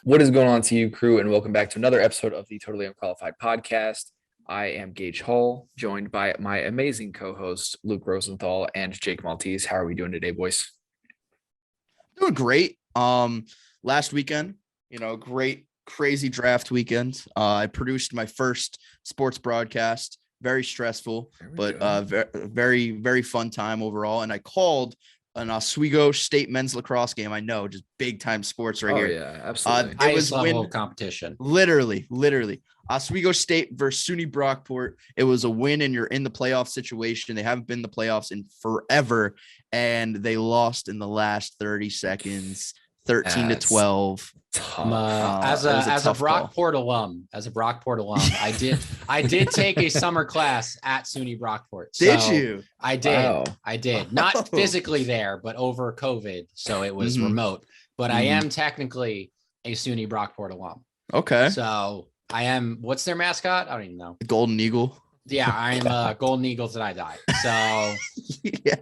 What is going on to you, crew, and welcome back to another episode of the Totally Unqualified podcast. I am Gage Hall, joined by my amazing co-hosts, Luke Rosenthal and Jake Maltese. How are we doing today, boys? Doing great. Last weekend, great, crazy draft weekend. I produced my first sports broadcast. Very stressful, but very, very fun time overall. And I called an Oswego State men's lacrosse game. I know, just big time sports right here. Yeah, absolutely. It was level of competition. Literally. Oswego State versus SUNY Brockport. It was a win, and you're in the playoff situation. They haven't been in the playoffs in forever, and they lost in the last 30 seconds, 13-12. As a Brockport alum, I did take a summer class at SUNY Brockport. Did you? I did. Wow. I did. Not physically there, but over COVID, so it was remote. But I am technically a SUNY Brockport alum. Okay. So I am. What's their mascot? I don't even know. The Golden Eagle. Yeah, I'm Golden Eagles that I die. So Yeah.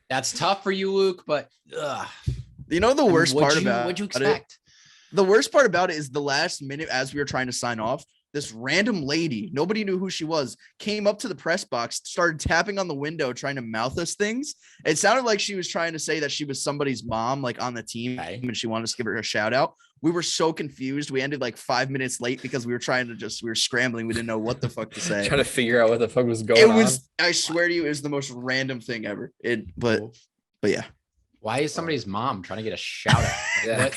That's tough for you, Luke. But the worst part about what'd you expect? The worst part about it is the last minute, as we were trying to sign off, this random lady, nobody knew who she was, came up to the press box, started tapping on the window, trying to mouth us things. It sounded like she was trying to say that she was somebody's mom, like on the team, and she wanted us to give her a shout out. We were so confused. We ended like 5 minutes late because we were scrambling. We didn't know what the fuck to say. Trying to figure out what the fuck was going on. I swear to you, it was the most random thing ever. But yeah. Why is somebody's mom trying to get a shout out? Yeah.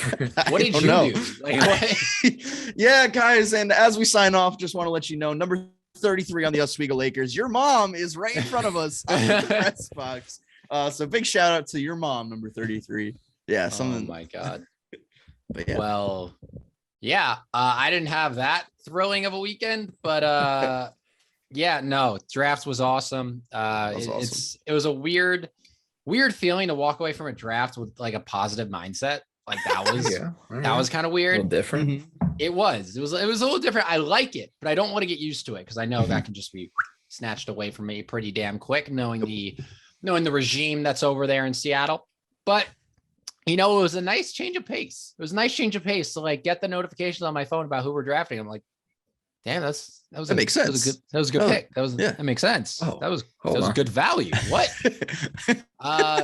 What did you do? Like, what? Yeah, guys. And as we sign off, just want to let you know, number 33 on the Oswego Lakers, your mom is right in front of us on the press box. So big shout out to your mom, number 33. Yeah. Oh my God. But yeah. Well, yeah, I didn't have that thrilling of a weekend, but yeah, no, drafts was awesome. It was a weird feeling to walk away from a draft with like a positive mindset. Like that was that was kind of weird. A little different. Mm-hmm. It was a little different. I like it, but I don't want to get used to it because I know that can just be snatched away from me pretty damn quick, knowing the regime that's over there in Seattle. But it was a nice change of pace. It was a nice change of pace to like get the notifications on my phone about who we're drafting. I'm like, damn, that makes sense. That was a good pick. That makes sense. Oh, that was good value. What?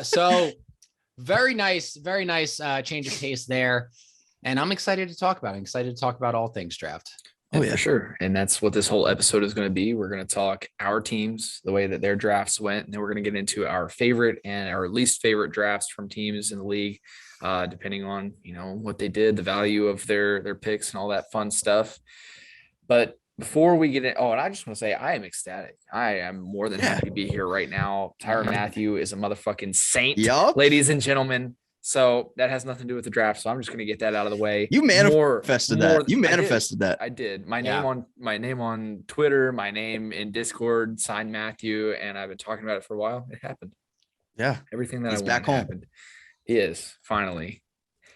So very nice change of pace there. And I'm excited to talk about it. I'm excited to talk about all things draft. Oh, yeah, for sure. And that's what this whole episode is going to be. We're going to talk our teams, the way that their drafts went, and then we're going to get into our favorite and our least favorite drafts from teams in the league, depending on, what they did, the value of their picks and all that fun stuff. But before we get in, and I just want to say I am ecstatic. I am more than happy to be here right now. Tyrann Mathieu is a motherfucking saint, ladies and gentlemen. So that has nothing to do with the draft. So I'm just going to get that out of the way. You manifested that. You manifested that. I did. My name on Twitter, my name in Discord, signed Matthew, and I've been talking about it for a while. It happened. Yeah. Everything that He's I wanted back home. happened. He is finally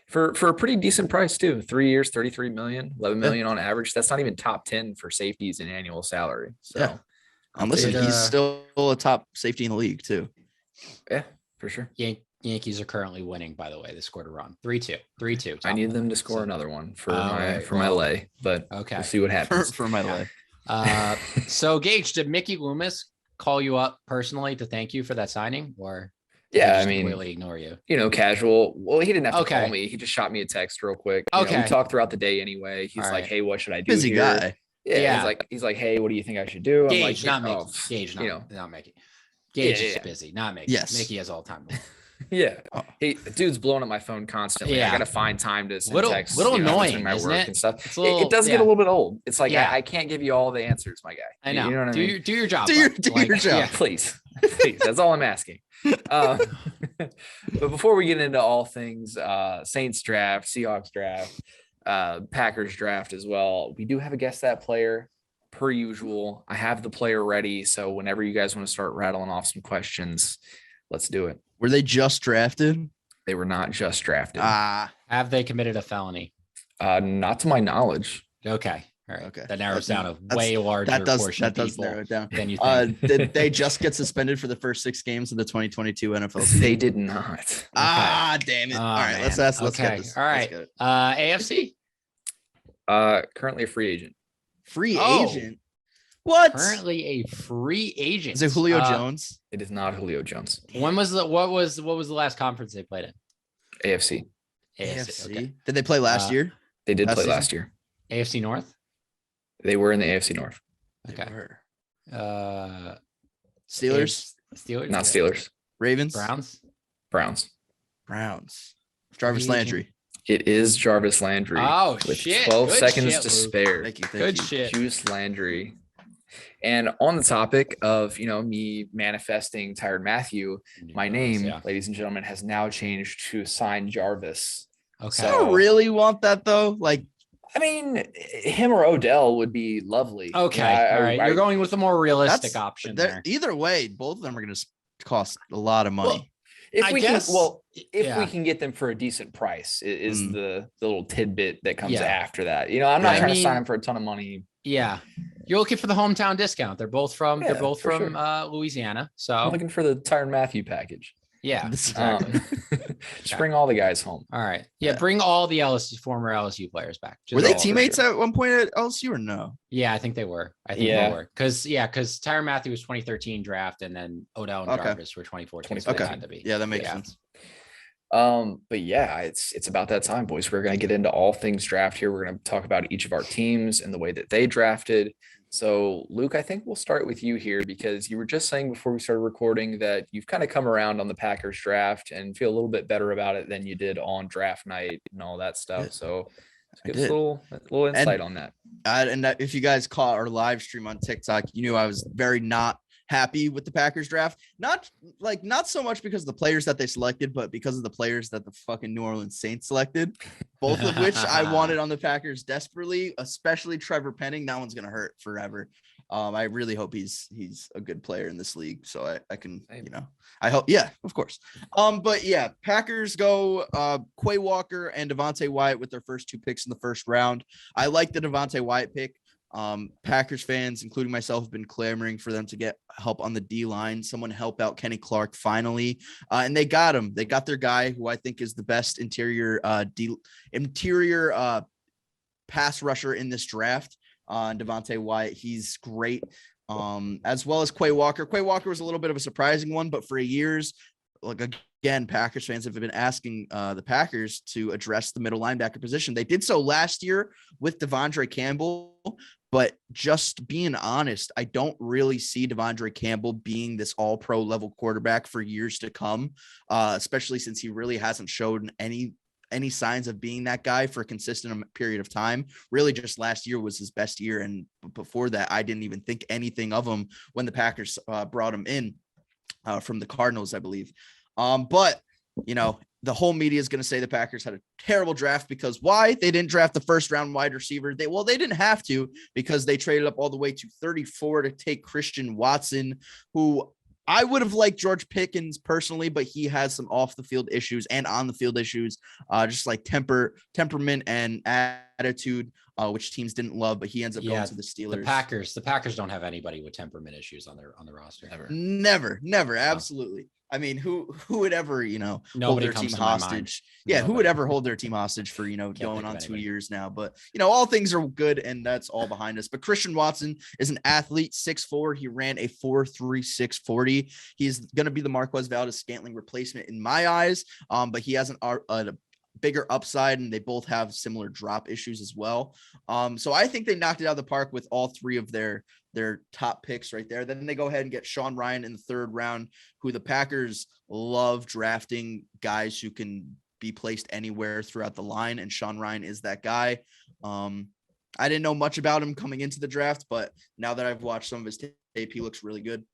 for a pretty decent price too. 3 years, 33 million, 11 million on average. That's not even top 10 for safeties in annual salary. So yeah. Listen, he's still a top safety in the league too. Yeah, for sure. Yankees are currently winning, by the way. They scored a run. 3-2. I need them to score another one for my lay, but okay. We'll see what happens. For my lay. So Gage, did Mickey Loomis call you up personally to thank you for that signing, or yeah, completely ignore you? Casual. Well, he didn't have to call me. He just shot me a text real quick. We talked throughout the day anyway. He's like, "Hey, what should I do?" Busy here? Guy. Yeah. He's like, "Hey, what do you think I should do?" I'm Gage, like, not Mickey. Gage, not Mickey. Gage is busy, not Mickey. Yes. Mickey has all time. Yeah. Hey, dude's blowing up my phone constantly. Yeah. I gotta find time to send texts. Little annoying, my isn't work it? and stuff. It does get a little bit old. It's like I can't give you all the answers, my guy. I know. You know what I mean? Do your job. Do your job. Yeah, please. That's all I'm asking. But before we get into all things Saints draft, Seahawks draft, Packers draft as well, we do have a guess that player per usual. I have the player ready, so whenever you guys want to start rattling off some questions, let's do it. Were they just drafted? They were not just drafted. Have they committed a felony? Not to my knowledge. Okay. All right. Okay. That narrows down a way larger portion of people narrow it down. than you think. Did they just get suspended for the first 6 games of the 2022 NFL season? They did not. Damn it. All right. Man. Let's get this. All right. AFC? Currently a free agent. Free Oh. agent. What? Currently a free agent. Is it Julio Jones? It is not Julio Jones. When was what was the last conference they played in? AFC. AFC. Okay. Did they play last year? They did play season? last year. AFC North. They were in the AFC North. Okay. Steelers. Steelers. Not Steelers. Ravens. Browns. Jarvis Free Landry. It is Jarvis Landry. Oh, with shit. 12 Good seconds shit, to Luke. spare. Thank you. Good shit. Juice Landry. And on the topic of, me manifesting Tyrann Mathieu, my name, ladies and gentlemen, has now changed to sign Jarvis. Okay. I don't really want that though. Like, I mean, him or Odell would be lovely. Okay. All right. You're going with a more realistic option there. Either way, both of them are going to cost a lot of money. Well, if we yeah. we can get them for a decent price, is the little tidbit that comes Yeah. after that. I'm not trying to sign him for a ton of money. Yeah. You're looking for the hometown discount. They're both from sure. Louisiana. So I'm looking for the Tyrann Mathieu package. yeah. Exactly. Just bring all the guys home. All right. Yeah. Bring all the former LSU players back. Were they all, teammates at one point at LSU or no? Yeah, I think they were. They were. Because Tyrann Mathieu was 2013 draft, and then Odell and Jarvis were 2014. So they had to be. Yeah, that makes sense. But yeah, it's about that time, boys. We're going to get into all things draft here. We're going to talk about each of our teams and the way that they drafted. So Luke, I think we'll start with you here because you were just saying before we started recording that you've kind of come around on the Packers draft and feel a little bit better about it than you did on draft night and all that stuff. Yeah, so give us a little insight on that. And if you guys caught our live stream on TikTok, you knew I was very not happy with the Packers draft. Not so much because of the players that they selected, but because of the players that the fucking New Orleans Saints selected, both of which I wanted on the Packers desperately, especially Trevor Penning. That one's going to hurt forever. I really hope he's a good player in this league. So I can, I hope. Yeah, of course. But yeah, Packers go Quay Walker and Devontae Wyatt with their first 2 picks in the first round. I like the Devontae Wyatt pick. Packers fans, including myself, have been clamoring for them to get help on the D line. Someone help out Kenny Clark finally. And they got him. They got their guy who I think is the best interior pass rusher in this draft. Devontae Wyatt. He's great. As well as Quay Walker. Quay Walker was a little bit of a surprising one, but for years, again, Packers fans have been asking the Packers to address the middle linebacker position. They did so last year with Devondre Campbell, but just being honest, I don't really see Devondre Campbell being this all-pro level quarterback for years to come, especially since he really hasn't shown any signs of being that guy for a consistent period of time. Really just last year was his best year. And before that, I didn't even think anything of him when the Packers brought him in from the Cardinals, I believe. But the whole media is going to say the Packers had a terrible draft because why? They didn't draft the first round wide receiver. They didn't have to because they traded up all the way to 34 to take Christian Watson, who I would have liked George Pickens personally, but he has some off the field issues and on the field issues, just like temperament and attitude, which teams didn't love, but he ends up going to the Steelers. The Packers don't have anybody with temperament issues on the roster. Never. Absolutely. I mean, who would ever, hold their team hostage? Yeah. Who would ever hold their team hostage for, going on 2 years now, but all things are good and that's all behind us. But Christian Watson is an athlete, 6'4". He ran a 4.36 40. He's going to be the Marquez Valdes-Scantling replacement in my eyes. But he has a bigger upside and they both have similar drop issues as well. So I think they knocked it out of the park with all 3 of their top picks right there. Then they go ahead and get Sean Ryan in the 3rd round, who the Packers love drafting guys who can be placed anywhere throughout the line. And Sean Ryan is that guy. I didn't know much about him coming into the draft, but now that I've watched some of his tape, he looks really good.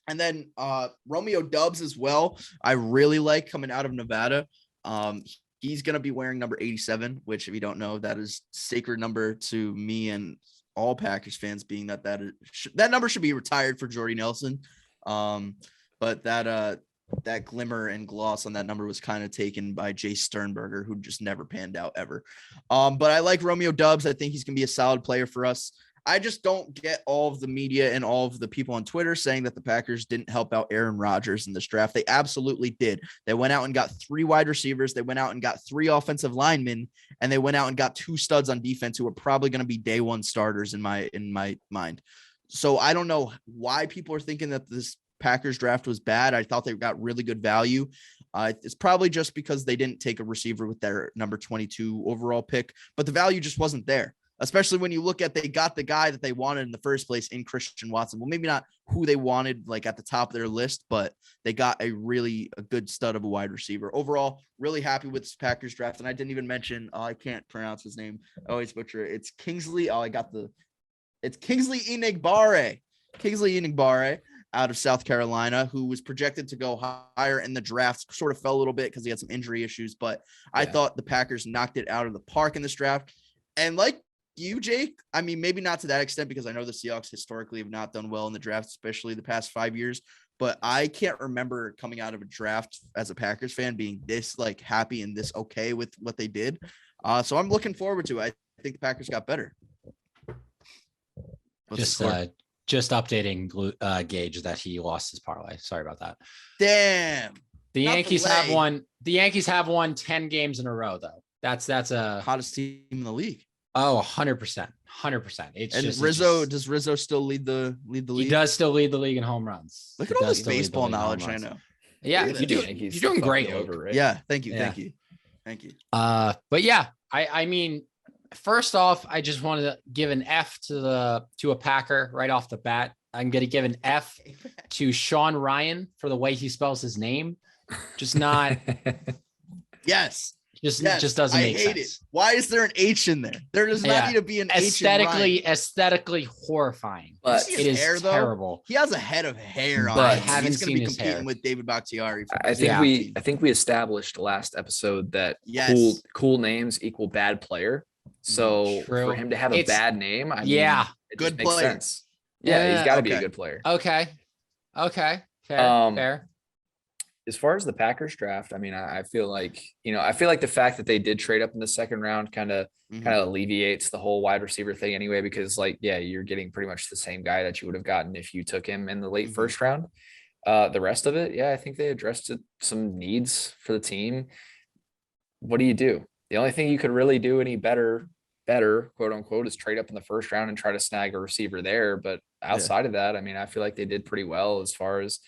And then Romeo Doubs as well. I really like coming out of Nevada. He's going to be wearing number 87, which if you don't know, that is sacred number to me and all Packers fans, being that number should be retired for Jordy Nelson. But that glimmer and gloss on that number was kind of taken by Jay Sternberger, who just never panned out ever. But I like Romeo Doubs. I think he's going to be a solid player for us. I just don't get all of the media and all of the people on Twitter saying that the Packers didn't help out Aaron Rodgers in this draft. They absolutely did. They went out and got 3 wide receivers. They went out and got 3 offensive linemen, and they went out and got 2 studs on defense who are probably going to be day one starters in my mind. So I don't know why people are thinking that this Packers draft was bad. I thought they got really good value. It's probably just because they didn't take a receiver with their number 22 overall pick, but the value just wasn't there. Especially when you look at, they got the guy that they wanted in the first place in Christian Watson. Well, maybe not who they wanted like at the top of their list, but they got a good stud of a wide receiver. Overall, really happy with this Packers draft. And I didn't even mention, I can't pronounce his name. I always butcher it. It's Kingsley. It's Kingsley Enagbare. Kingsley Enagbare out of South Carolina, who was projected to go higher in the draft, sort of fell a little bit because he had some injury issues, but I thought the Packers knocked it out of the park in this draft. And like you, Jake, I mean, maybe not to that extent, because I know the Seahawks historically have not done well in the draft, especially the past 5 years, but I can't remember coming out of a draft as a Packers fan being this like happy and this okay with what they did. So I'm looking forward to it. I think the Packers got better. Just updating Gage that he lost his parlay. Sorry about that. Damn. The Yankees have won 10 games in a row though. That's a hottest team in the league. Oh, 100%. Does Rizzo still lead the league? He does still lead the league in home runs. Look at all this baseball knowledge I know. Yeah, you're doing great. Yeah, thank you. But yeah, I mean, first off, I just wanted to give an F to a Packer right off the bat. I'm going to give an F to Sean Ryan for the way he spells his name. Just not. Yes. Just doesn't make sense. It. Why is there an H in there? There does not need to be an H in Ryan. Aesthetically horrifying. But it is hair, terrible. He has a head of hair on. I haven't He's going to be his competing hair. with David Bakhtiari. I think we established last episode that cool names equal bad player. So for him to have a bad name, I mean, it good makes player. Sense. Yeah, he's got to be a good player. Okay. Fair. As far as the Packers draft, I mean, I feel like the fact that they did trade up in the second round kind of alleviates the whole wide receiver thing anyway, because you're getting pretty much the same guy that you would have gotten if you took him in the late first round. The rest of it, I think they addressed some needs for the team. What do you do? The only thing you could really do any better, quote unquote, is trade up in the first round and try to snag a receiver there. But outside of that, I mean, I feel like they did pretty well as far as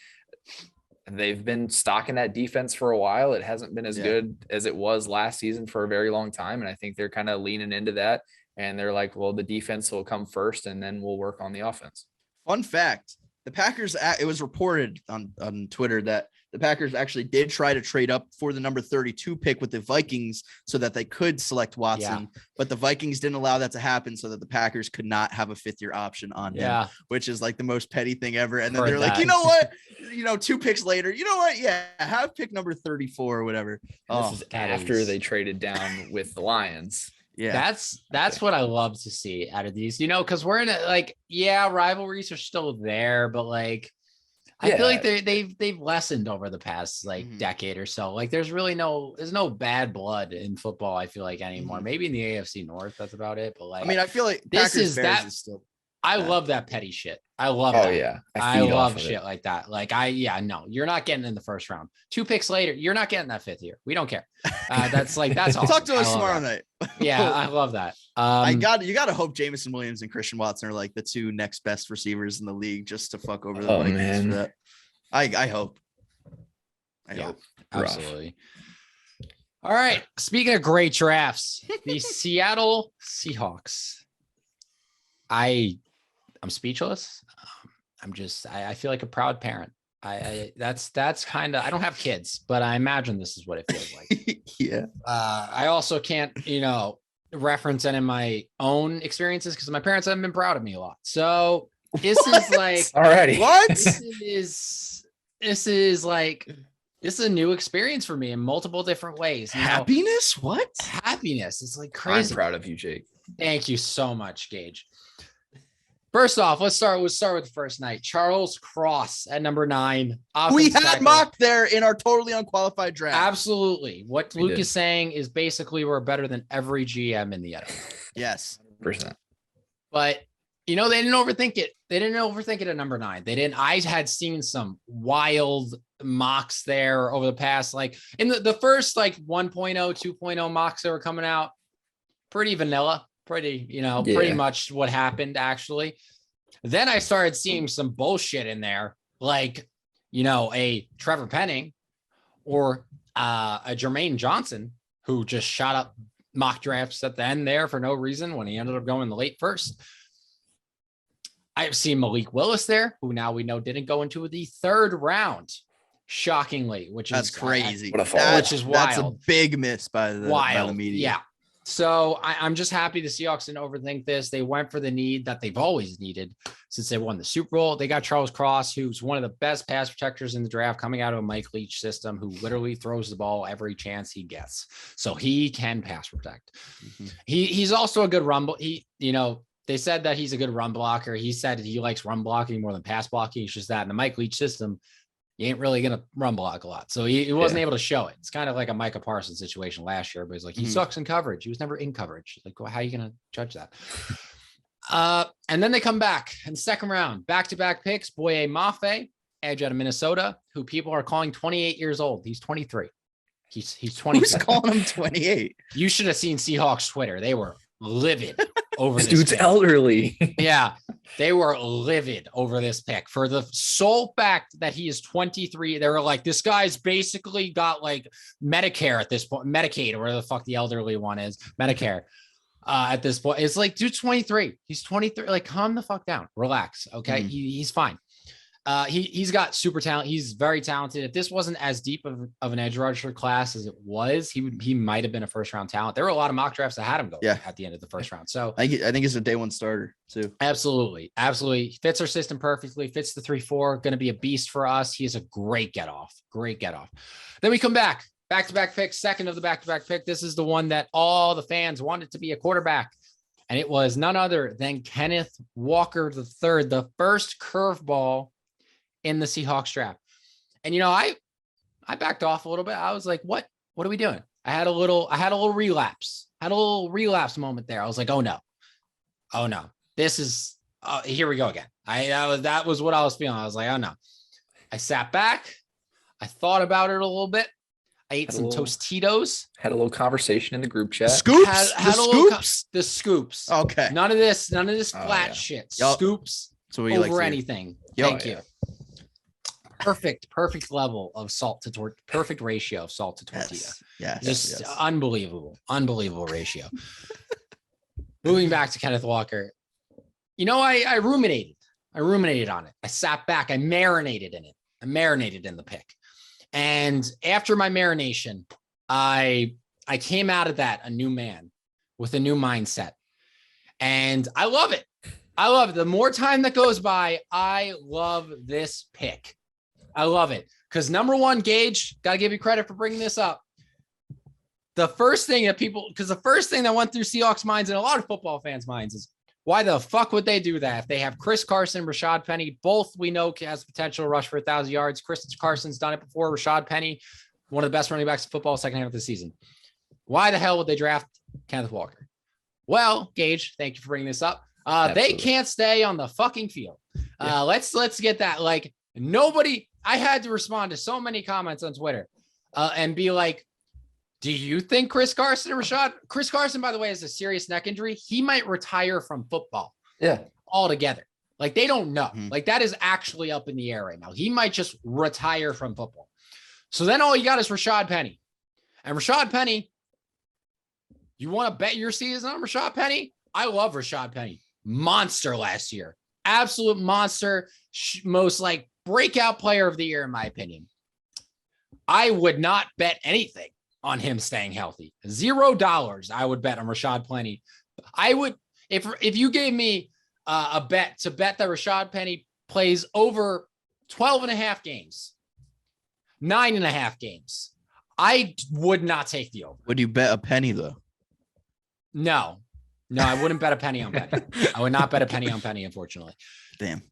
they've been stocking that defense for a while. It hasn't been as good as it was last season for a very long time. And I think they're kind of leaning into that. And they're like, well, the defense will come first and then we'll work on the offense. Fun fact. The Packers, it was reported on Twitter that the Packers actually did try to trade up for the number 32 pick with the Vikings so that they could select Watson, but the Vikings didn't allow that to happen so that the Packers could not have a 5th-year option on him, which is like the most petty thing ever. And then they're like, you know what? 2 picks later, you know what? Yeah, have pick number 34 or whatever. This is after they traded down with the Lions. Yeah, that's what I love to see out of these, because we're in rivalries are still there, but I feel like they've lessened over the past decade or so. There's no bad blood in football, I feel like, anymore. Maybe in the AFC North, that's about it. But I feel like this is still. I love that petty shit. I love that. Yeah. I love shit like that. No, you're not getting in the first round. 2 picks later, you're not getting that 5th year. We don't care. That's awesome. Talk to us tomorrow night. Yeah, I love that. You got to hope Jameson Williams and Christian Watson are like the 2 next best receivers in the league just to fuck over the Vikings for that. I hope. I hope. Absolutely. All right. Speaking of great drafts, the Seattle Seahawks. I'm speechless. I feel like a proud parent. That's kind of, I don't have kids, but I imagine this is what it feels like. Yeah. I also can't, reference any of my own experiences because my parents haven't been proud of me a lot. So this is like, already what? This is a new experience for me in multiple different ways. Happiness? What? Happiness. It's like crazy. I'm proud of you, Jake. Thank you so much, Gage. First off, let's start with the first night. Charles Cross at number 9. We had mocked there in our totally unqualified draft. Absolutely. What Luke is saying is basically we're better than every GM in the NFL. Yes. 100%. But They didn't overthink it. They didn't overthink it at number 9. They didn't. I had seen some wild mocks there over the past, like in the first like 1.0, 2.0 mocks that were coming out. Pretty vanilla, pretty much what happened actually. Then I started seeing some bullshit in there, like, a Trevor Penning or a Jermaine Johnson, who just shot up mock drafts at the end there for no reason when he ended up going the late first. I've seen Malik Willis there, who now we know didn't go into the 3rd round, shockingly, that's crazy. Which is wild. That's a big miss by the media. Yeah. So I'm just happy the Seahawks didn't overthink this. They went for the need that they've always needed since they won the Super Bowl. They got Charles Cross, who's one of the best pass protectors in the draft, coming out of a Mike Leach system, who literally throws the ball every chance he gets. So he can pass protect. Mm-hmm. He's also a good rumble. They said that he's a good run blocker. He said he likes run blocking more than pass blocking. It's just that in the Mike Leach system, you ain't really going to run block a lot. So he wasn't able to show it. It's kind of like a Micah Parsons situation last year, but he's like, he sucks in coverage. He was never in coverage. Like, well, how are you going to judge that? And then they come back in the 2nd round, back-to-back picks, Boye Mafe, edge out of Minnesota, who people are calling 28 years old. He's 23. He's 20. Who's calling him 28? You should have seen Seahawks Twitter. They were livid over this dude's pick. Elderly. Yeah, they were livid over this pick for the sole fact that he is 23. They were like, this guy's basically got like Medicare at this point, Medicaid, or whatever the fuck the elderly one is, Medicare. At this point, it's like, dude's 23. He's 23. Like, calm the fuck down, relax. Okay, he's fine. He's got super talent. He's very talented. If this wasn't as deep of an edge rusher class as it was, he might have been a 1st round talent. There were a lot of mock drafts that had him go at the end of the 1st round. So I think it's a day 1 starter too. Absolutely. Fits our system perfectly. Fits the 3-4. Going to be a beast for us. He is a great get off. Then we come back-to-back pick, 2nd of the back-to-back pick. This is the one that all the fans wanted to be a quarterback. And it was none other than Kenneth Walker III, the first curveball in the Seahawks draft. And, I backed off a little bit. I was like, what are we doing? I had a little relapse. I had a little relapse moment there. I was like, oh no. This is, here we go again. That was what I was feeling. I was like, oh no. I sat back. I thought about it a little bit. I ate some Tostitos. Had a little conversation in the group chat. Scoops? The scoops. Okay. None of this flat shit. Yep. Scoops over anything. Yep. Thank you. Perfect level of salt to perfect ratio of salt to tortilla. Yes. Just unbelievable ratio. Moving back to Kenneth Walker. I ruminated. I ruminated on it. I sat back. I marinated in it. I marinated in the pick. And after my marination, I came out of that a new man with a new mindset. And I love it. The more time that goes by, I love this pick. I love it. Because number 1, Gage, got to give you credit for bringing this up. The first thing that went through Seahawks minds and a lot of football fans' minds is, why the fuck would they do that? If they have Chris Carson, Rashad Penny, both we know has potential to rush for 1,000 yards. Chris Carson's done it before. Rashad Penny, one of the best running backs in football, 2nd half of the season. Why the hell would they draft Kenneth Walker? Well, Gage, thank you for bringing this up. They can't stay on the fucking field. Let's get that. Like, nobody, I had to respond to so many comments on Twitter and be like, do you think Chris Carson, by the way, has a serious neck injury? He might retire from football. Yeah. Altogether. Like, they don't know. Like, that is actually up in the air right now. He might just retire from football. So then all you got is Rashad Penny. And Rashad Penny, you want to bet your season on Rashad Penny? I love Rashad Penny. Monster last year. Absolute monster. Most like breakout player of the year, in my opinion. I would not bet anything on him staying healthy. $0 I would bet on Rashad Penny. I would, if you gave me a bet that Rashad Penny plays over 12 and a half games, 9.5 games, I would not take the over. Would you bet a penny though? No, I wouldn't bet a penny on Penny. I would not bet a penny on Penny, unfortunately. Damn.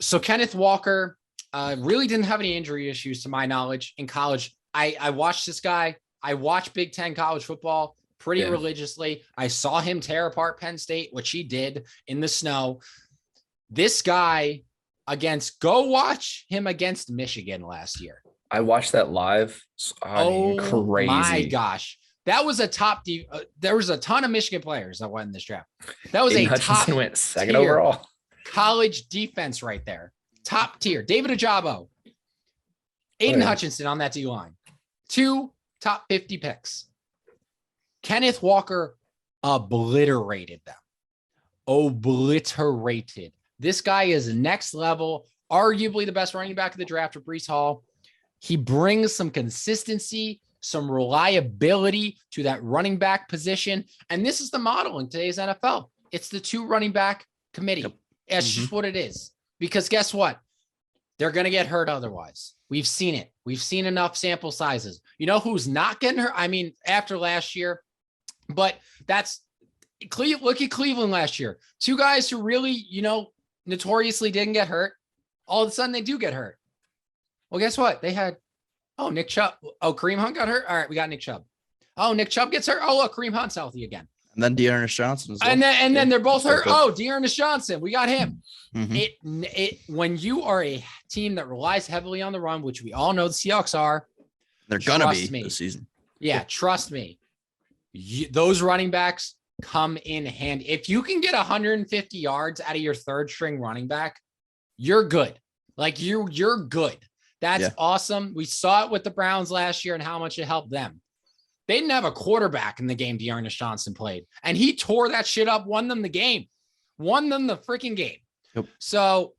So Kenneth Walker really didn't have any injury issues to my knowledge in college. I watched this guy. I watched Big Ten college football pretty religiously. I saw him tear apart Penn State, which he did in the snow. This guy go watch him against Michigan last year. I watched that live. Oh crazy. my gosh. That was a top there was a ton of Michigan players that went in this draft. That was Aiden a top Hutchinson went second overall. College defense right there. Top tier. David Ajabo. Aiden Hutchinson on that D line. 2 top 50 picks. Kenneth Walker obliterated them. Obliterated. This guy is next level, arguably the best running back of the draft with Breece Hall. He brings some consistency, some reliability to that running back position. And this is the model in today's NFL. It's the 2 running back committee. Yep. That's just what it is. Because guess what? They're going to get hurt otherwise. We've seen it. We've seen enough sample sizes. You know who's not getting hurt? I mean, after last year, but look at Cleveland last year. 2 guys who really, notoriously didn't get hurt. All of a sudden they do get hurt. Well, guess what? They had, Nick Chubb. Oh, Kareem Hunt got hurt. All right, we got Nick Chubb. Oh, Nick Chubb gets hurt. Oh, look, Kareem Hunt's healthy again. And then Dearness Johnson. As well. And then they're both hurt. Oh, Dearness Johnson. We got him. Mm-hmm. When you are a team that relies heavily on the run, which we all know the Seahawks are. They're going to be this season. Yeah, trust me. Those running backs come in handy. If you can get 150 yards out of your 3rd string running back, you're good. Like you're good. That's awesome. We saw it with the Browns last year and how much it helped them. They didn't have a quarterback in the game Dearness Johnson played, and he tore that shit up, won them the game, won them the freaking game. Yep. So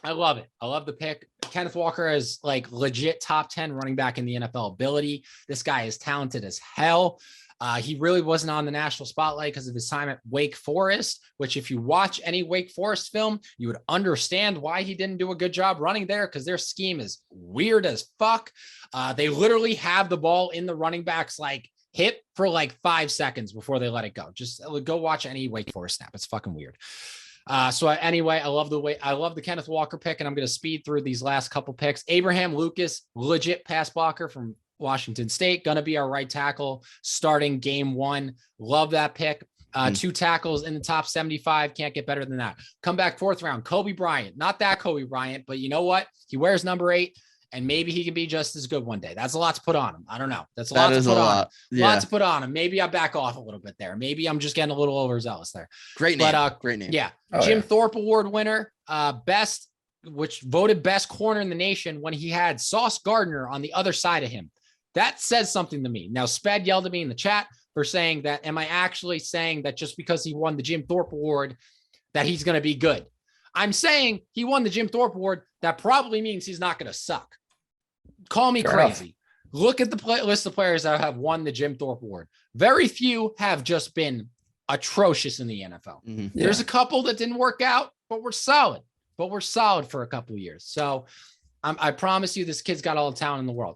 I love it. I love the pick. Kenneth Walker is like legit top 10 running back in the NFL ability. This guy is talented as hell. He really wasn't on the national spotlight because of his time at Wake Forest, which if you watch any Wake Forest film, you would understand why he didn't do a good job running there because their scheme is weird as fuck. They literally have the ball in the running back's like hip for like 5 seconds before they let it go. Just go watch any Wake Forest snap. It's fucking weird. Anyway, I love the Kenneth Walker pick, and I'm going to speed through these last couple picks. Abraham Lucas, legit pass blocker from Washington State, going to be our right tackle starting game 1. Love that pick. 2 tackles in the top 75. Can't get better than that. Come back 4th round. Kobe Bryant, not that Kobe Bryant, but you know what? He wears number 8 and maybe he can be just as good one day. That's a lot to put on him. I don't know. That's a lot to put on him. Yeah. Lot to put on him. Maybe I back off a little bit there. Maybe I'm just getting a little overzealous there. Great name. Great name. Yeah. Jim Thorpe Award winner, which voted best corner in the nation when he had Sauce Gardner on the other side of him. That says something to me. Now, Sped yelled at me in the chat for saying that, am I actually saying that just because he won the Jim Thorpe Award, that he's going to be good? I'm saying he won the Jim Thorpe Award. That probably means he's not going to suck. Call me crazy. Look at the list of players that have won the Jim Thorpe Award. Very few have just been atrocious in the NFL. Mm-hmm. There's a couple that didn't work out, but we're solid. For a couple of years. So I promise you this kid's got all the talent in the world.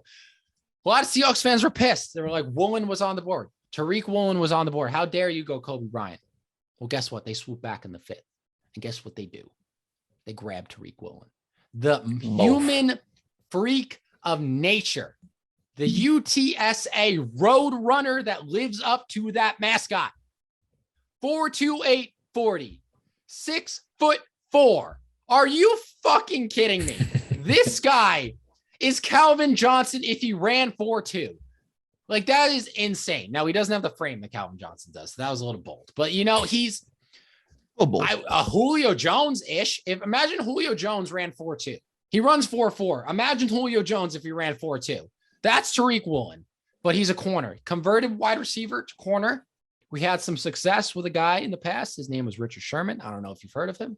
A lot of Seahawks fans were pissed. They were like, Woolen was on the board. Tariq Woolen was on the board. How dare you go Kobe Bryant? Well, guess what? They swoop back in the 5th. And guess what they do? They grab Tariq Woolen. The human freak of nature. The UTSA road runner that lives up to that mascot. 4'2", 40. 6'4". Are you fucking kidding me? This guy is Calvin Johnson if he ran 4'2". Like, that is insane. Now, he doesn't have the frame that Calvin Johnson does. So that was a little bold. But, he's a Julio Jones-ish. Imagine Julio Jones ran 4'2". He runs 4'4". Imagine Julio Jones if he ran 4'2". That's Tariq Woolen. But he's a corner. Converted wide receiver to corner. We had some success with a guy in the past. His name was Richard Sherman. I don't know if you've heard of him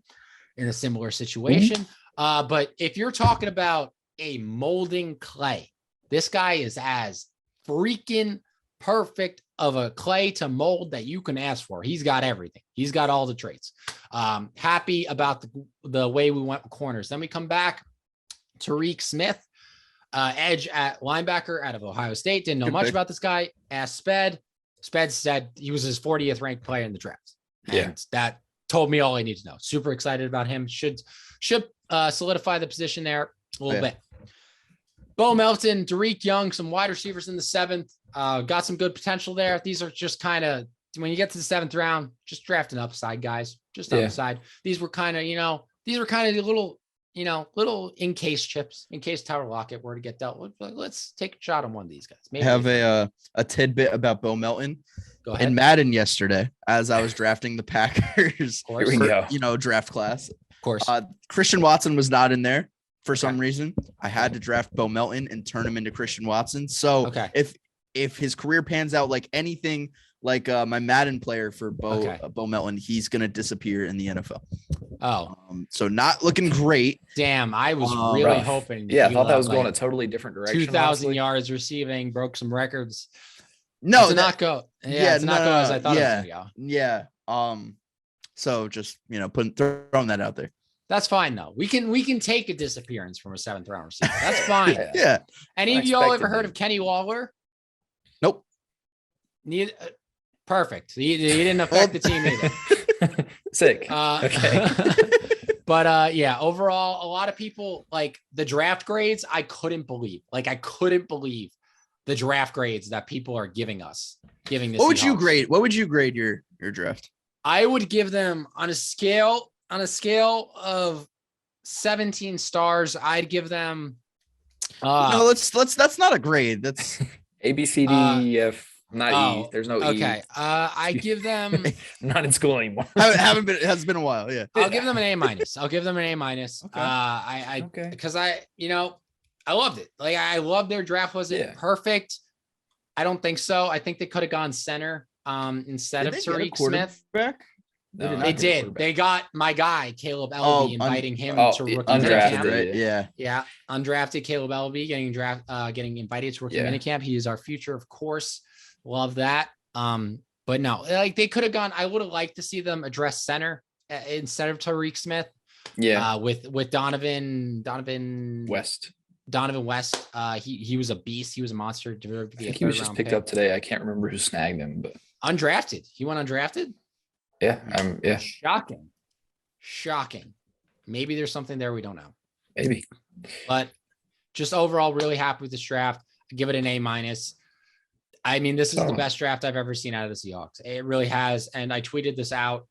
in a similar situation. But if you're talking about a molding clay, this guy is as freaking perfect of a clay to mold that you can ask for. He's got everything. He's got all the traits. Happy about the way we went with corners. Then we come back. Tariq Smith, edge at linebacker out of Ohio State. Didn't know much about this guy. Asked Sped. Sped said he was his 40th ranked player in the draft. And that told me all I need to know. Super excited about him. Should solidify the position there a little bit. Bo Melton, Tariq Young, some wide receivers in the 7th. Got some good potential there. These are just kind of, when you get to the 7th round, just draft an upside, guys. Just upside. These were kind of, the little in case chips, in case Tyler Lockett were to get dealt with. Let's take a shot on one of these guys. Maybe I have a tidbit about Bo Melton. Go ahead. In Madden yesterday, as I was drafting the Packers, Here we go. Draft class. Of course. Christian Watson was not in there for some reason. I had to draft Bo Melton and turn him into Christian Watson. So if his career pans out like anything, like my Madden player for Bo Melton, he's gonna disappear in the NFL. Oh, so not looking great. Damn, I was really hoping. Yeah, I thought that was going a totally different direction. 2,000 yards receiving, broke some records. No, did not go. Yeah, it's not go as I thought it was gonna go. Yeah. So just throwing that out there. That's fine though. We can take a disappearance from a 7th round receiver. That's fine. Yeah. Any of y'all ever heard of Kenny Lawler? Nope. Perfect. He didn't affect the team either. Sick. Okay. But yeah, overall, a lot of people like the draft grades. I couldn't believe the draft grades that people are giving this. What would you grade your draft? I would give them on a scale of 17 stars. I'd give them. No, that's not a grade. That's A, B, C, D, E, F. Not E. There's no E. Okay. I give them. I'm not in school anymore. Haven't been. It has been a while. Yeah. I'll give them an A-. I'll give them an A-. Because I loved it. Like I loved their draft. Was it perfect? I don't think so. I think they could have gone center instead of Tariq Smith. No, they did. They got my guy Caleb Elby, inviting him to rookie undrafted. Minicamp. Yeah, undrafted Caleb Elby getting invited to rookie minicamp. He is our future, of course. Love that. But no, like they could have gone. I would have liked to see them address center instead of Tariq Smith. Yeah, with Donovan West. Donovan West. He was a beast. He was a monster. I think he was just picked up today. I can't remember who snagged him, but undrafted. He went undrafted. Yeah. Yeah. Shocking. Maybe there's something there we don't know. Maybe. But just overall, really happy with this draft. I give it an A-. I mean, this is the best draft I've ever seen out of the Seahawks. It really has. And I tweeted this out.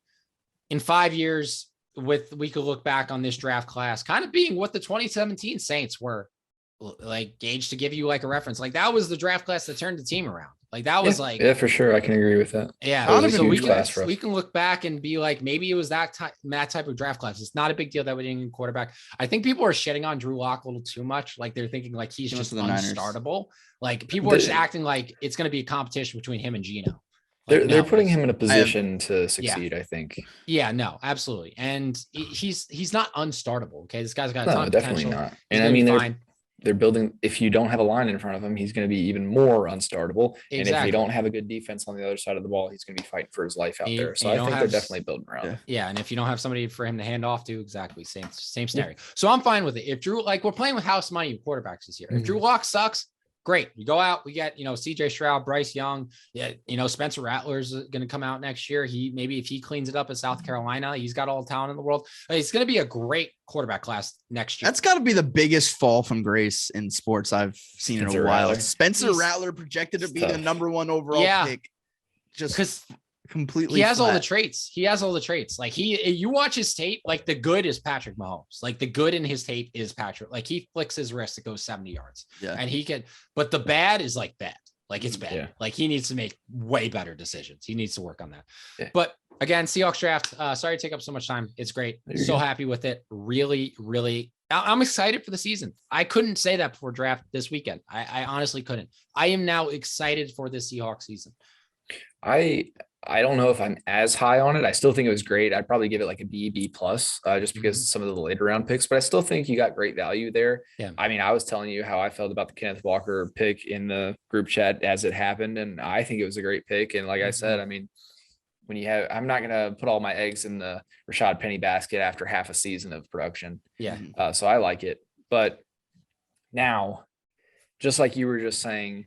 In 5 years, we could look back on this draft class kind of being what the 2017 Saints were. Like Gage, to give you like a reference, like that was the draft class that turned the team around. Like that was for sure. I can agree with that. Yeah. So we can look back and be like, maybe it was that type of draft class. It's not a big deal that we didn't get quarterback. I think people are shitting on Drew Lock a little too much. Like they're thinking like he's just unstartable. Like people are just acting like it's going to be a competition between him and Geno. Like, they're putting him in a position to succeed, I think. Yeah, no, absolutely. And he's not unstartable. Okay. This guy's got a ton of definitely potential. not. And I mean, they're building, if you don't have a line in front of him, he's going to be even more unstartable. Exactly. And if you don't have a good defense on the other side of the ball, he's going to be fighting for his life out there. So I think they're definitely building around. Yeah. And if you don't have somebody for him to hand off to, exactly same scenario. So I'm fine with it. If Drew, like we're playing with house money quarterbacks this year. If Drew Lock sucks, great. We go out, we get, CJ Stroud, Bryce Young, Spencer Rattler's going to come out next year. Maybe if he cleans it up at South Carolina, he's got all the talent in the world. It's going to be a great quarterback class next year. That's got to be the biggest fall from grace in sports I've seen in a while. Spencer Rattler projected to be the number 1 overall pick. Just because completely. He has all the traits. Like you watch his tape, like the good is Patrick Mahomes. Like the good in his tape is Patrick. Like he flicks his wrist, it goes 70 yards. Yeah. And he can, but the bad is like bad. Like it's bad. Yeah. Like he needs to make way better decisions. He needs to work on that. Yeah. But again, Seahawks draft. Sorry to take up so much time. It's great. So happy with it. Really, really. I'm excited for the season. I couldn't say that before draft this weekend. I honestly couldn't. I am now excited for this Seahawks season. I don't know if I'm as high on it. I still think it was great. I'd probably give it like a B plus just because some of the later round picks, but I still think you got great value there. Yeah. I mean, I was telling you how I felt about the Kenneth Walker pick in the group chat as it happened. And I think it was a great pick. And like I said, I mean, I'm not going to put all my eggs in the Rashad Penny basket after half a season of production. Yeah. So I like it, but now just like you were just saying,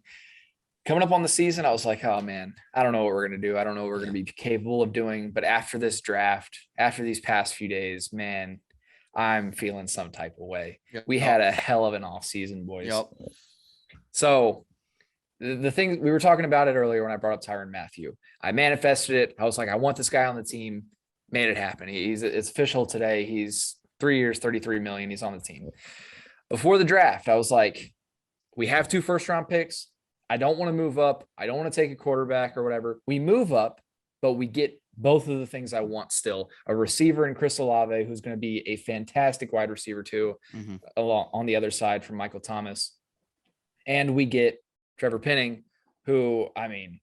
coming up on the season, I was like, oh man, I don't know what we're going to do. I don't know what we're going to be capable of doing. But after this draft, after these past few days, man, I'm feeling some type of way. Yep. We had a hell of an offseason, boys. Yep. So the thing, we were talking about it earlier when I brought up Tyrann Mathieu. I manifested it. I was like, I want this guy on the team. Made it happen. It's official today. He's 3 years, 33 million. He's on the team. Before the draft, I was like, we have 2 first-round picks. I don't want to move up. I don't want to take a quarterback or whatever. We move up, but we get both of the things I want still. A receiver in Chris Olave, who's going to be a fantastic wide receiver too, along on the other side from Michael Thomas. And we get Trevor Penning, who, I mean,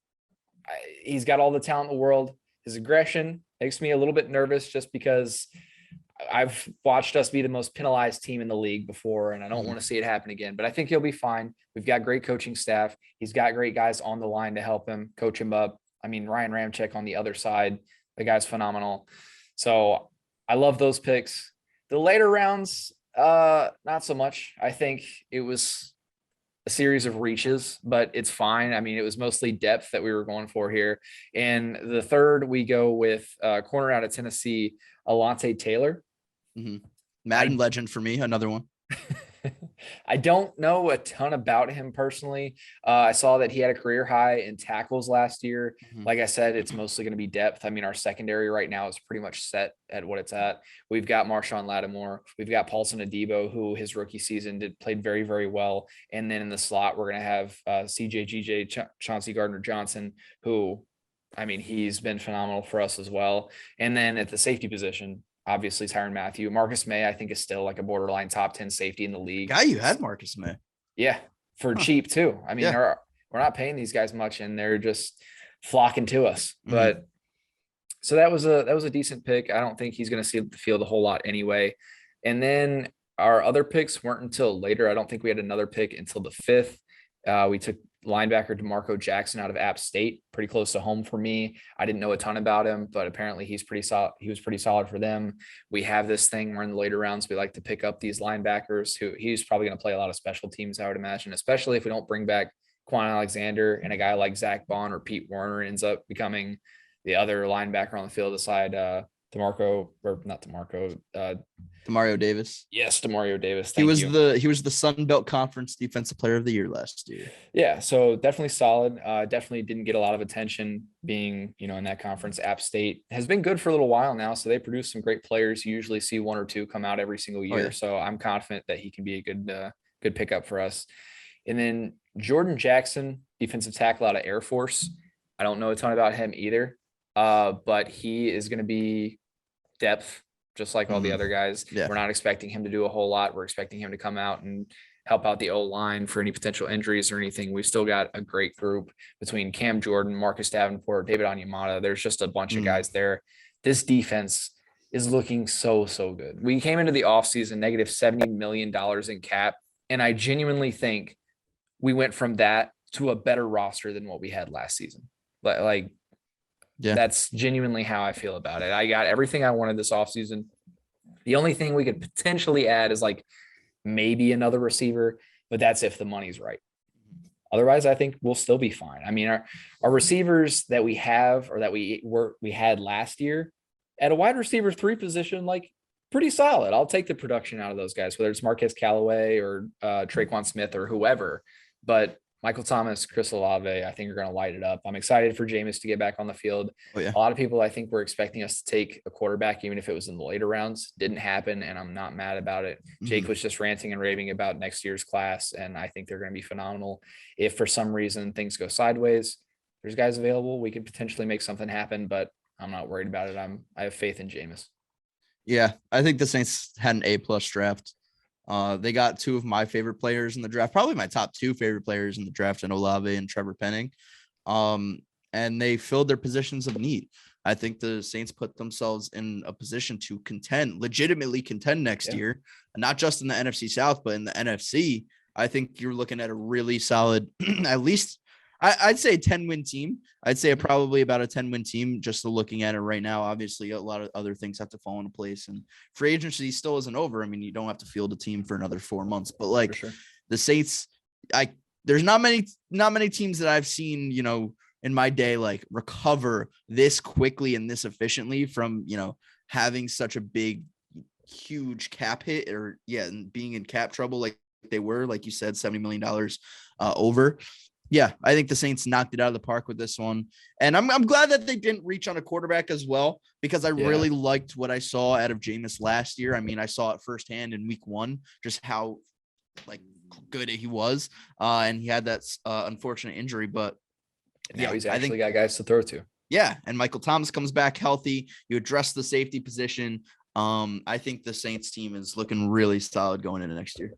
he's got all the talent in the world. His aggression makes me a little bit nervous just because I've watched us be the most penalized team in the league before, and I don't want to see it happen again, but I think he'll be fine. We've got great coaching staff. He's got great guys on the line to help him, coach him up. I mean, Ryan Ramczyk on the other side, the guy's phenomenal. So I love those picks. The later rounds, not so much. I think it was a series of reaches, but it's fine. I mean, it was mostly depth that we were going for here. And the third, we go with corner out of Tennessee, Alontae Taylor. Madden legend for me, another one. I don't know a ton about him personally. I saw that he had a career high in tackles last year. Like I said, it's mostly going to be depth. I mean, our secondary right now is pretty much set at what it's at. We've got Marshawn Lattimore. We've got Paulson Adebo, who his rookie season played very, very well. And then in the slot, we're going to have Chauncey Gardner-Johnson, who, I mean, he's been phenomenal for us as well. And then at the safety position, obviously Tyrann Mathieu. Marcus May, I think, is still like a borderline top 10 safety in the league. Guy, you had Marcus May. Yeah, for cheap too. I mean, we're not paying these guys much, and they're just flocking to us. But so that was a decent pick. I don't think he's going to see the field a whole lot anyway. And then our other picks weren't until later. I don't think we had another pick until the 5th. We took linebacker DeMarco Jackson out of App State, pretty close to home for me. I didn't know a ton about him, but apparently he's pretty solid. He was pretty solid for them. We have this thing where in the later rounds, we like to pick up these linebackers who he's probably going to play a lot of special teams, I would imagine, especially if we don't bring back Quan Alexander and a guy like Zach Bond or Pete Warner ends up becoming the other linebacker on the field aside Demario Davis. Yes, Demario Davis. He was the Sun Belt Conference Defensive Player of the Year last year. Yeah, so definitely solid. Definitely didn't get a lot of attention being, in that conference. App State has been good for a little while now, so they produce some great players. You usually see 1 or 2 come out every single year, so I'm confident that he can be a good pickup for us. And then Jordan Jackson, defensive tackle out of Air Force. I don't know a ton about him either, but he is going to be depth, just like all the other guys. Yeah. We're not expecting him to do a whole lot. We're expecting him to come out and help out the O-line for any potential injuries or anything. We've still got a great group between Cam Jordan, Marcus Davenport, David Onyemata. There's just a bunch of guys there. This defense is looking so, so good. We came into the offseason negative $70 million in cap, and I genuinely think we went from that to a better roster than what we had last season. That's genuinely how I feel about it. I got everything I wanted this offseason. The only thing we could potentially add is maybe another receiver, but that's if the money's right. Otherwise, I think we'll still be fine. I mean, our receivers that we have or that we had last year at a wide receiver 3 position, pretty solid. I'll take the production out of those guys, whether it's Marquez Callaway or Traquan Smith or whoever. But Michael Thomas, Chris Olave, I think are going to light it up. I'm excited for Jameis to get back on the field. A lot of people, I think, were expecting us to take a quarterback, even if it was in the later rounds. Didn't happen, and I'm not mad about it. Jake was just ranting and raving about next year's class, and I think they're going to be phenomenal. If for some reason things go sideways, there's guys available. We could potentially make something happen, but I'm not worried about it. I have faith in Jameis. Yeah, I think the Saints had an A+ draft. They got 2 of my favorite players in the draft, probably my top 2 favorite players in the draft, and Olave and Trevor Penning. And they filled their positions of need. I think the Saints put themselves in a position to legitimately contend next year, and not just in the NFC South, but in the NFC. I think you're looking at a really solid, at least I'd say a 10-win team. I'd say probably about a 10-win team just looking at it right now. Obviously, a lot of other things have to fall into place, and free agency still isn't over. I mean, you don't have to field a team for another 4 months, but the Saints, there's not many teams that I've seen, in my day, recover this quickly and this efficiently from, having such a big huge cap hit and being in cap trouble like they were, like you said, $70 million over. Yeah, I think the Saints knocked it out of the park with this one. And I'm glad that they didn't reach on a quarterback as well, because I really liked what I saw out of Jameis last year. I mean, I saw it firsthand in week 1, just how like good he was. And he had that unfortunate injury, but now he's actually got guys to throw to. Yeah. And Michael Thomas comes back healthy. You address the safety position. I think the Saints team is looking really solid going into next year.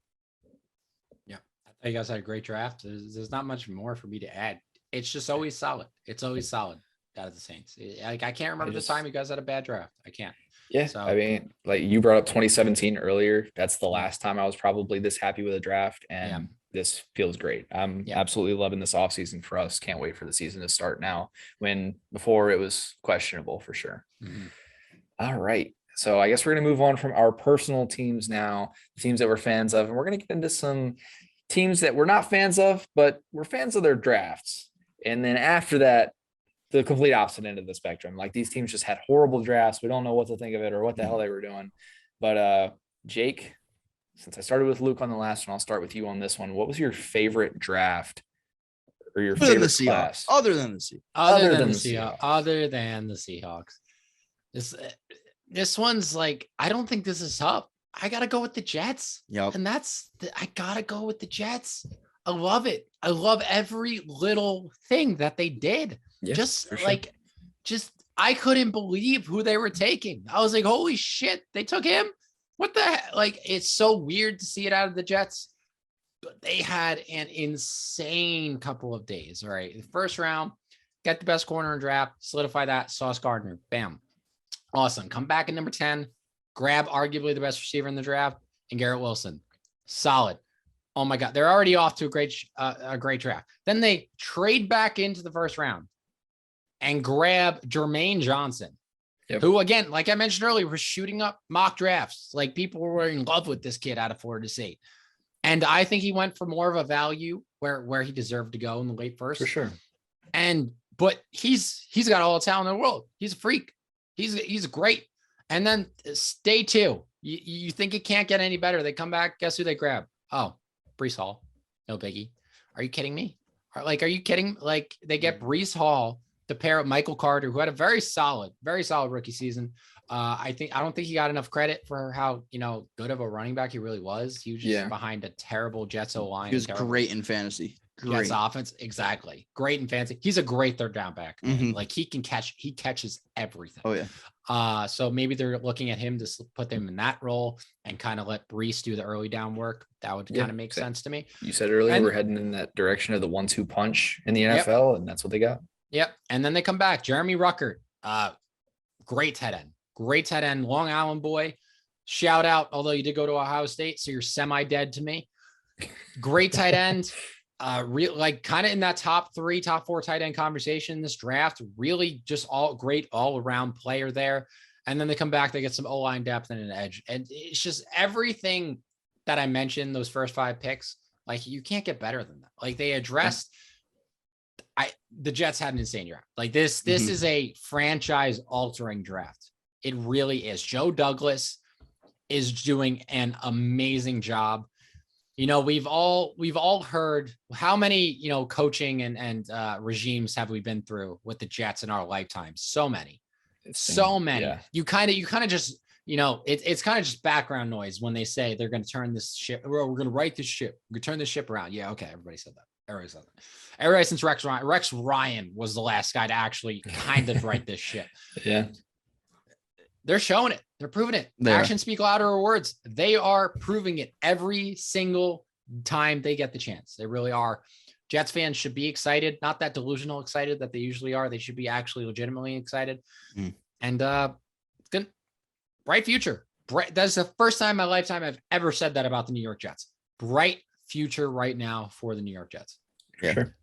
You guys had a great draft. There's not much more for me to add. It's just always solid. It's always solid out of the Saints. I can't remember the time you guys had a bad draft. I can't. Yeah. So, I mean, like you brought up 2017 earlier. That's the last time I was probably this happy with a draft. And this feels great. I'm absolutely loving this offseason for us. Can't wait for the season to start now, when before it was questionable for sure. Mm-hmm. All right. So I guess we're going to move on from our personal teams now, the teams that we're fans of. And we're going to get into some teams that we're not fans of, but we're fans of their drafts. And then after that, the complete opposite end of the spectrum. Like these teams just had horrible drafts. We don't know what to think of it or what the hell they were doing. But Jake, since I started with Luke on the last one, I'll start with you on this one. What was your favorite draft or your favorite class? Other than the Seahawks. This one's like, I don't think this is tough. I got to go with the Jets. Yep. And I got to go with the Jets. I love it. I love every little thing that they did. Yeah, I couldn't believe who they were taking. I was like, holy shit, they took him. What the heck? Like, it's so weird to see it out of the Jets, but they had an insane couple of days. All right. The first round, get the best corner in draft, solidify that. Sauce Gardner. Bam. Awesome. Come back in number 10. Grab arguably the best receiver in the draft, and Garrett Wilson. Solid. Oh my God. They're already off to a great draft. Then they trade back into the first round and grab Jermaine Johnson, who, again, like I mentioned earlier, was shooting up mock drafts. Like people were in love with this kid out of Florida State. And I think he went for more of a value where he deserved to go in the late first. For sure. But he's got all the talent in the world. He's a freak. He's great. And then day 2, you think it can't get any better. They come back. Guess who they grab? Oh, Breece Hall. No biggie. Are you kidding me? Are you kidding? Like they get Breece Hall to pair with Michael Carter, who had a very solid rookie season. I don't think he got enough credit for how, good of a running back he really was. He was just behind a terrible Jets O-line. He was great in fantasy. Jets offense. Exactly. Great in fantasy. He's a great third down back. Mm-hmm. Like he catches everything. Oh yeah. So maybe they're looking at him to put them in that role and kind of let Breece do the early down work. That would kind of make sense to me. You said earlier we're heading in that direction of the 1-2 punch in the NFL, and that's what they got. Yep. And then they come back. Jeremy Ruckert, great tight end, Long Island boy. Shout out, although you did go to Ohio State, so you're semi-dead to me. Great tight end. Kind of in that top 4 tight end conversation in this draft. Really just great all around player there. And then they come back, they get some O-line depth and an edge. And it's just everything that I mentioned, those first 5 picks, like you can't get better than that. Like they addressed, the Jets had an insane draft. Like this is a franchise altering draft. It really is. Joe Douglas is doing an amazing job. We've all heard how many, coaching and regimes have we been through with the Jets in our lifetime? So many. Yeah. You kind of just, it's kind of just background noise when they say they're going to turn this ship. We're going to right this ship. We're going to turn this ship around. Yeah. Okay. Everybody said that. Everybody since Rex Ryan was the last guy to actually kind of right this ship. Yeah. They're showing it. They're proving it. Actions speak louder than words. They are proving it every single time they get the chance. They really are. Jets fans should be excited, not that delusional excited that they usually are. They should be actually legitimately excited. And it's good. Bright future. That's the first time in my lifetime I've ever said that about the New York Jets. Bright future right now for the New York Jets. Yeah. Sure.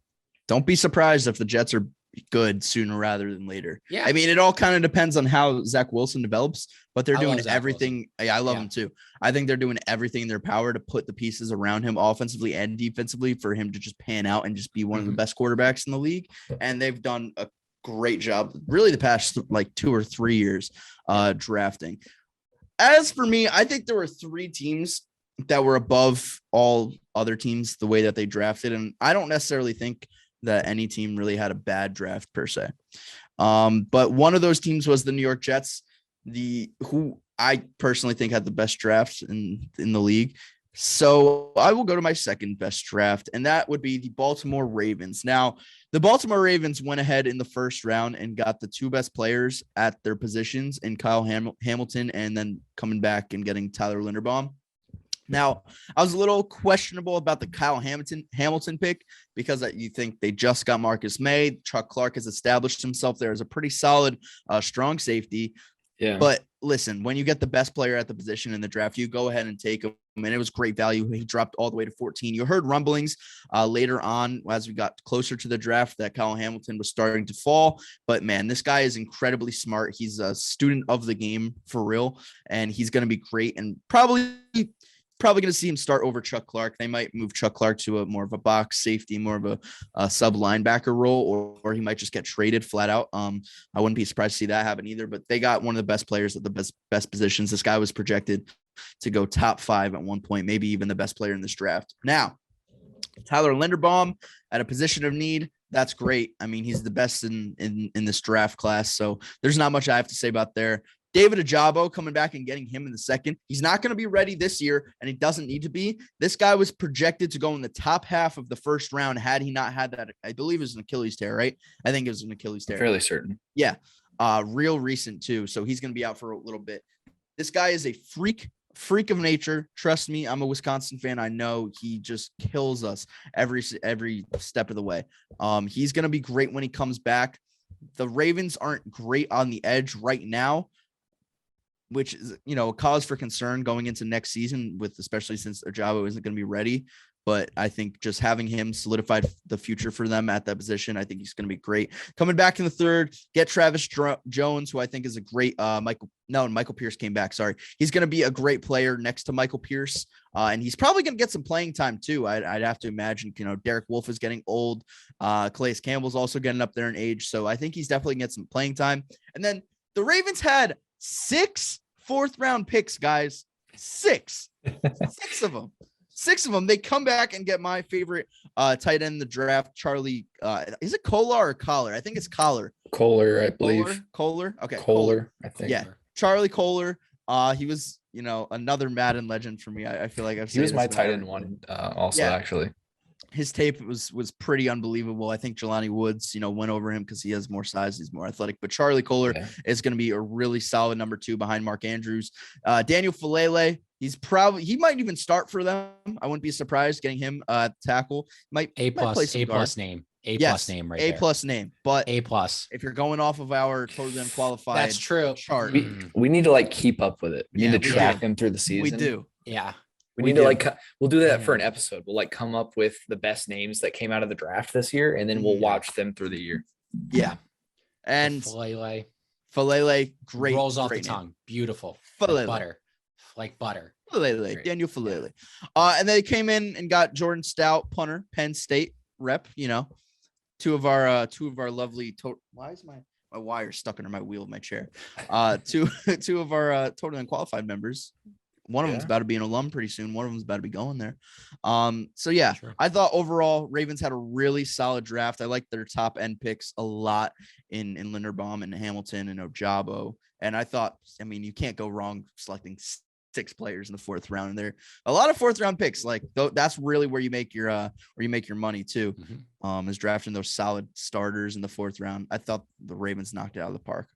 Don't be surprised if the Jets are good sooner rather than later. Yeah. I mean, it all kind of depends on how Zach Wilson develops, but they're doing everything. I love him too. I think they're doing everything in their power to put the pieces around him offensively and defensively for him to just pan out and just be one of the best quarterbacks in the league. And they've done a great job really the past 2 or 3 years drafting. As for me, I think there were 3 teams that were above all other teams the way that they drafted. And I don't necessarily think that any team really had a bad draft per se. But one of those teams was the New York Jets, who I personally think had the best drafts in the league. So I will go to my second best draft, and that would be the Baltimore Ravens. Now, the Baltimore Ravens went ahead in the first round and got the 2 best players at their positions in Kyle Hamilton, and then coming back and getting Tyler Linderbaum. Now, I was a little questionable about the Kyle Hamilton pick because you think they just got Marcus May. Chuck Clark has established himself there as a pretty solid, strong safety. Yeah. But listen, when you get the best player at the position in the draft, you go ahead and take him. And it was great value. He dropped all the way to 14. You heard rumblings later on as we got closer to the draft that Kyle Hamilton was starting to fall. But man, this guy is incredibly smart. He's a student of the game for real. And he's going to be great and probably going to see him start over Chuck Clark. They might move Chuck Clark to a more of a box safety, more of a sub linebacker role, or he might just get traded flat out. I wouldn't be surprised to see that happen either, but they got one of the best players at the best positions. This guy was projected to go top 5 at one point, maybe even the best player in this draft. Now, Tyler Linderbaum at a position of need. That's great. I mean, he's the best in this draft class. So there's not much I have to say about there. David Ajabo coming back and getting him in the second. He's not going to be ready this year, and he doesn't need to be. This guy was projected to go in the top half of the first round had he not had that. I believe it was an Achilles tear, right? I think it was an Achilles tear. Fairly certain. Yeah. Real recent too. So he's going to be out for a little bit. This guy is a freak of nature. Trust me, I'm a Wisconsin fan. I know he just kills us every step of the way. He's going to be great when he comes back. The Ravens aren't great on the edge right now, which is, a cause for concern going into next season especially since Ajabo isn't going to be ready. But I think just having him solidified the future for them at that position, I think he's going to be great. Coming back in the third, get Travis Jones, who I think is a great Michael Pierce came back. Sorry. He's going to be a great player next to Michael Pierce. And he's probably going to get some playing time too. I'd have to imagine, Derek Wolfe is getting old. Calais Campbell's also getting up there in age. So I think he's definitely going to get some playing time. And then the Ravens had 6 fourth-round picks, guys. 6 of them. 6 of them. They come back and get my favorite tight end in the draft, Charlie. Is it Kolar or Collar? I think it's Collar. Kohler, I believe. Kohler. Okay. Kohler, I think. Yeah. Charlie Kohler. He was, another Madden legend for me. I feel like he was my tight end one also, actually. His tape was pretty unbelievable. I think Jelani Woods, went over him because he has more size. He's more athletic. But Charlie Kohler is going to be a really solid number 2 behind Mark Andrews. Daniel Falele, he might even start for them. I wouldn't be surprised getting him tackle. A plus name. A plus name right there. A plus name. But A plus. If you're going off of our totally unqualified that's true chart. We need to keep up with it. We need to track them through the season. We do. Yeah. We need to we'll do that for an episode. We'll come up with the best names that came out of the draft this year, and then we'll watch them through the year. Yeah. And Falele, great. Rolls off great the name. tongue. Beautiful. Falele. Like butter. Falele, Daniel Falele. And they came in and got Jordan Stout, punter, Penn State rep, two of our lovely why is my wire stuck under my wheel of my chair? Two of our totally unqualified members. One of them's about to be an alum pretty soon. One of them's about to be going there. So yeah, sure. I thought overall Ravens had a really solid draft. I like their top end picks a lot in Linderbaum and Hamilton and Ojabo. And I thought, you can't go wrong selecting 6 players in the 4th round. And there are a lot of 4th round picks. That's really where you make your money too. Mm-hmm. Is drafting those solid starters in the 4th round. I thought the Ravens knocked it out of the park.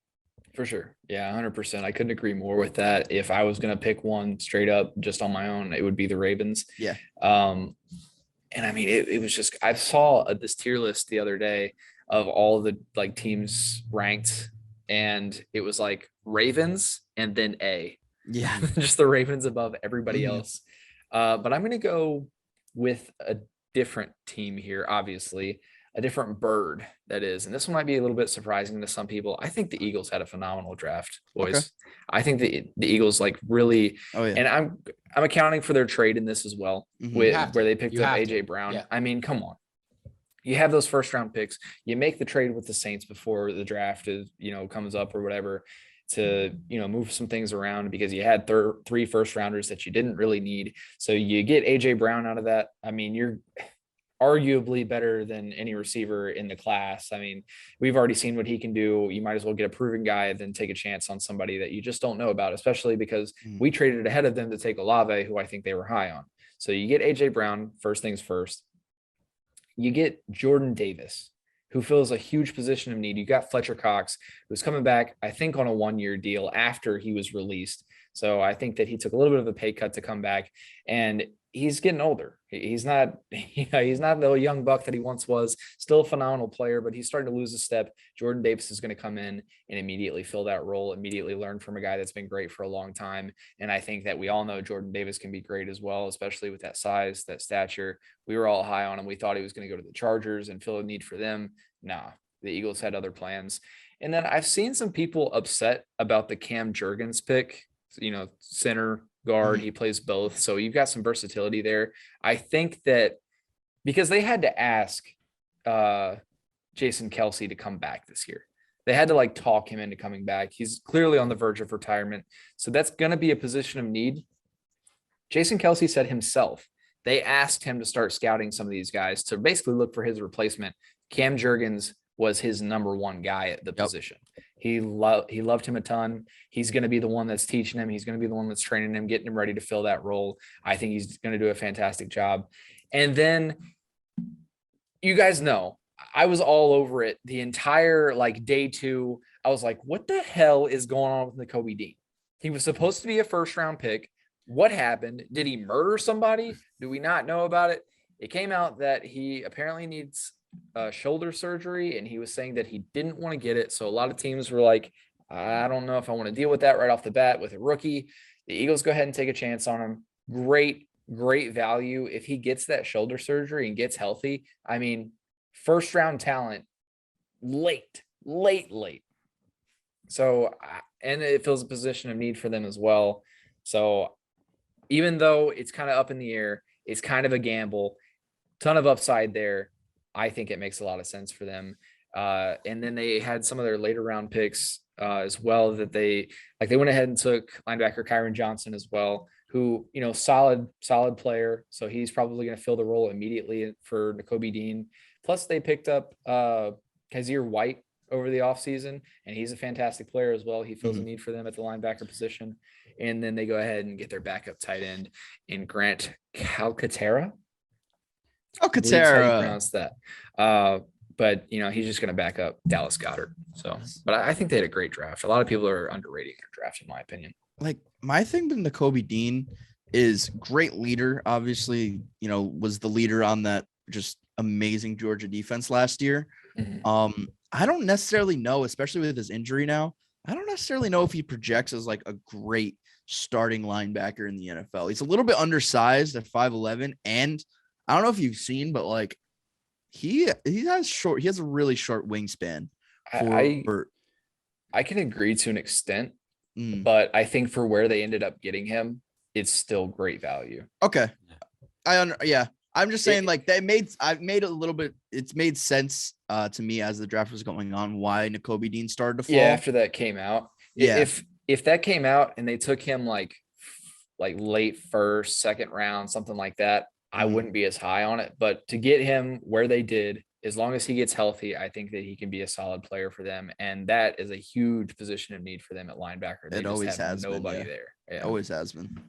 For sure. Yeah, 100%. I couldn't agree more with that. If I was going to pick one straight up just on my own, it would be the Ravens. Yeah. And it was just, I saw this tier list the other day of all the teams ranked, and it was Ravens and then A. Yeah. Just the Ravens above everybody else. But I'm going to go with a different team here, obviously. A different bird, that is. And this one might be a little bit surprising to some people. I think the Eagles had a phenomenal draft, boys. Okay. I think the Eagles really, and I'm accounting for their trade in this as well, where they picked up AJ Brown. Yeah. Come on. You have those 1st round picks. You make the trade with the Saints before the draft is, comes up or whatever. to, move some things around because you had 3 first rounders that you didn't really need. So you get AJ Brown out of that. I mean, you're arguably better than any receiver in the class. I mean, we've already seen what he can do. You might as well get a proven guy than take a chance on somebody that you just don't know about, especially because we traded ahead of them to take Olave, who I think they were high on. So you get AJ Brown, first things first. You get Jordan Davis, who fills a huge position of need. You got Fletcher Cox, who's coming back, I think, on a 1-year deal after he was released. So I think that he took a little bit of a pay cut to come back, and he's getting older. He's not, he's not the young buck that he once was. Still a phenomenal player, but he's starting to lose a step. Jordan Davis is going to come in and immediately fill that role, immediately learn from a guy that's been great for a long time. And I think that we all know Jordan Davis can be great as well, especially with that size, that stature. We were all high on him. We thought he was going to go to the Chargers and fill a need for them. Nah, the Eagles had other plans. And then I've seen some people upset about the Cam Jurgens pick, center, guard. He plays both. So you've got some versatility there. I think that because they had to ask Jason Kelce to come back this year, they had to talk him into coming back. He's clearly on the verge of retirement. So that's going to be a position of need. Jason Kelce said himself, they asked him to start scouting some of these guys to basically look for his replacement. Cam Jurgens was his number 1 guy at the position. He loved him a ton. He's going to be the one that's teaching him. He's going to be the one that's training him, getting him ready to fill that role. I think he's going to do a fantastic job. And then you guys know, I was all over it the entire day 2. I was like, what the hell is going on with Nakobe Dean? He was supposed to be a first-round pick. What happened? Did he murder somebody? Do we not know about it? It came out that he apparently needs shoulder surgery, and he was saying that he didn't want to get it. So a lot of teams were like, I don't know if I want to deal with that right off the bat with a rookie. The Eagles go ahead and take a chance on him. Great value. If he gets that shoulder surgery and gets healthy, I mean, first round talent late. So, and it fills a position of need for them as well. So even though it's kind of up in the air, it's kind of a gamble, ton of upside there. I think it makes a lot of sense for them. And then they had some of their later round picks as well that they went ahead and took linebacker Kyron Johnson as well, who, solid player. So he's probably going to fill the role immediately for Nakobe Dean. Plus they picked up Kazir White over the offseason, and he's a fantastic player as well. He fills a need for them at the linebacker position. And then they go ahead and get their backup tight end in Grant Calcaterra. Pronounce that. But he's just going to back up Dallas Goedert. So, but I think they had a great draft. A lot of people are underrating their draft, in my opinion. My thing with Nakobe Dean is great leader. Obviously, was the leader on that just amazing Georgia defense last year. I don't necessarily know, especially with his injury now, I don't necessarily know if he projects as a great starting linebacker in the NFL. He's a little bit undersized at 5'11", and I don't know if you've seen, but he has a really short wingspan. I can agree to an extent, but I think for where they ended up getting him, it's still great value. Okay. I'm just saying it's made sense to me as the draft was going on, why Nakobe Dean started to fall. Yeah. After that came out. Yeah. If that came out and they took him like late first, second round, something like that, I wouldn't be as high on it. But to get him where they did, as long as he gets healthy, I think that he can be a solid player for them. And that is a huge position of need for them at linebacker. It always has nobody there. Yeah. Always has been.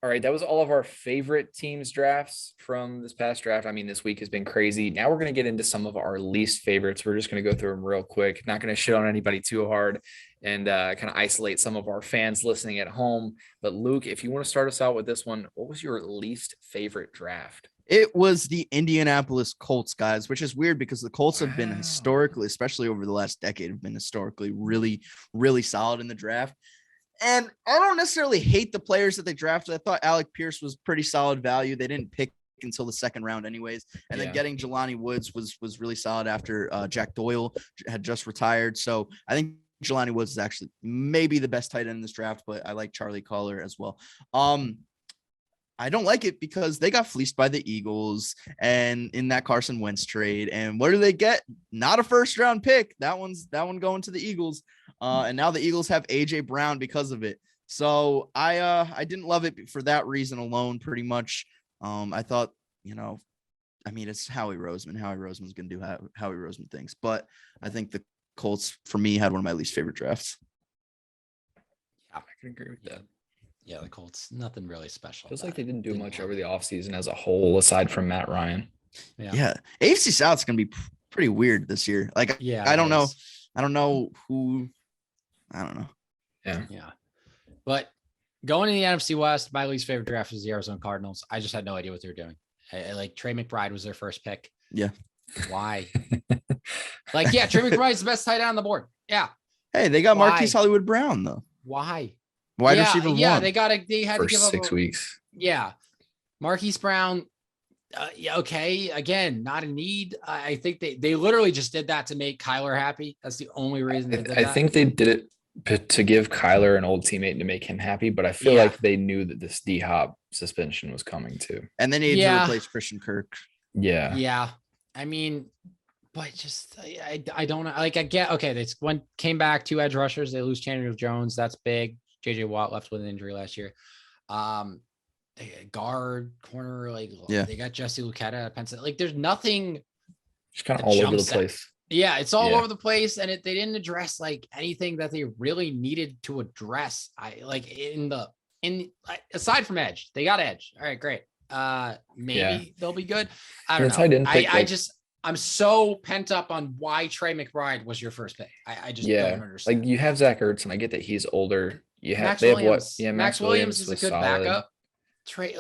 All right. That was all of our favorite teams drafts from this past draft. I mean, this week has been crazy. Now we're going to get into some of our least favorites. We're just going to go through them real quick. Not going to shit on anybody too hard and kind of isolate some of our fans listening at home. But Luke, if you want to start us out with this one, what was your least favorite draft? It was the Indianapolis Colts, guys, which is weird because the Colts have been historically, especially over the last decade, have been historically really, really solid in the draft. And I don't necessarily hate the players that they drafted. I thought Alec Pierce was pretty solid value. They didn't pick until the second round anyways. And then getting Jelani Woods was really solid after Jack Doyle had just retired. So I think Jelani Woods is actually maybe the best tight end in this draft, but I like Charlie Collar as well. I don't like it because they got fleeced by the Eagles and in that Carson Wentz trade. And what do they get? Not a first round pick. That one going to the Eagles. And now the Eagles have AJ Brown because of it. So I didn't love it for that reason alone, pretty much. I thought, I mean, it's Howie Roseman. Howie Roseman's going to do Howie Roseman things. But I think the Colts, for me, had one of my least favorite drafts. I can agree with that. Yeah, the Colts, nothing really special. Feels like they didn't do much over the offseason as a whole, aside from Matt Ryan. Yeah. AFC South's going to be pretty weird this year. Like, I don't know. I don't know who. I don't know. Yeah. But going to the NFC West, my least favorite draft was the Arizona Cardinals. I just had no idea what they were doing. Like Trey McBride was their first pick. Yeah. Why? Trey McBride's the best tight end on the board. Yeah. Hey, they got Marquise Hollywood Brown though. Why? Wide receiver one. They had to give up 6 weeks. Yeah. Marquise Brown. Okay. Again, not a need. I think they literally just did that to make Kyler happy. That's the only reason they did that. I think they did it to give Kyler an old teammate to make him happy, but I feel like they knew that this D-Hop suspension was coming too. And they needed to replace Christian Kirk. Yeah. Yeah. I mean, but just I don't know. Like I get they came back 2 edge rushers. They lose Chandler Jones. That's big. JJ Watt left with an injury last year. They guard corner, they got Jesse Lucetta at Penn State. Like there's nothing. Just kind of all over the place. Yeah, it's all over the place, and they didn't address like anything that they really needed to address. Aside from edge, they got edge. All right, great. Maybe they'll be good. I don't know. I'm so pent up on why Trey McBride was your first pick. I just don't understand. Like you have Zach Ertz, and I get that he's older. You have Max Williams is a good backup. Trey,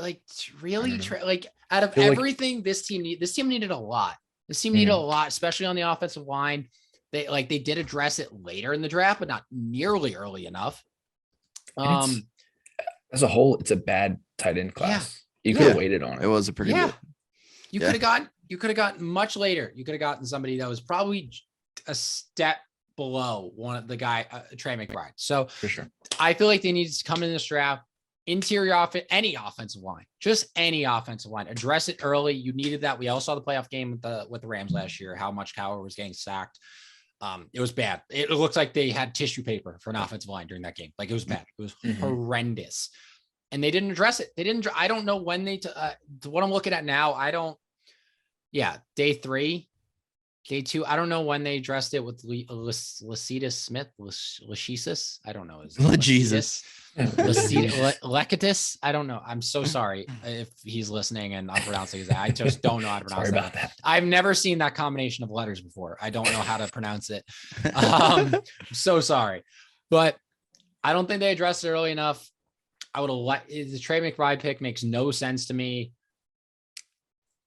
Trey, out of everything this team needed a lot. This team needed a lot, especially on the offensive line. They did address it later in the draft, but not nearly early enough. As a whole, it's a bad tight end class. You could have waited on it. It was a pretty good. You could have gotten much later. You could have gotten somebody that was probably a step below one of the guy, Trey McBride. So for sure, I feel like they needed to come in this draft. Interior offense, any offensive line, just any offensive line, address it early. You needed that. We all saw the playoff game with the Rams last year, how much Cowher was getting sacked. It was bad. It looked like they had tissue paper for an offensive line during that game. Like it was bad. It was horrendous. And they didn't address it. I don't know when what I'm looking at now. Day 3, day 2. I don't know when they addressed it with Lecitus Smith, Lachesis. I don't know. Jesus. Lecatus. I don't know. I'm so sorry if he's listening and I'm pronouncing his. I just don't know how to pronounce that. I've never seen that combination of letters before. I don't know how to pronounce it. I'm so sorry, but I don't think they addressed it early enough. I would have the Trey McBride pick makes no sense to me.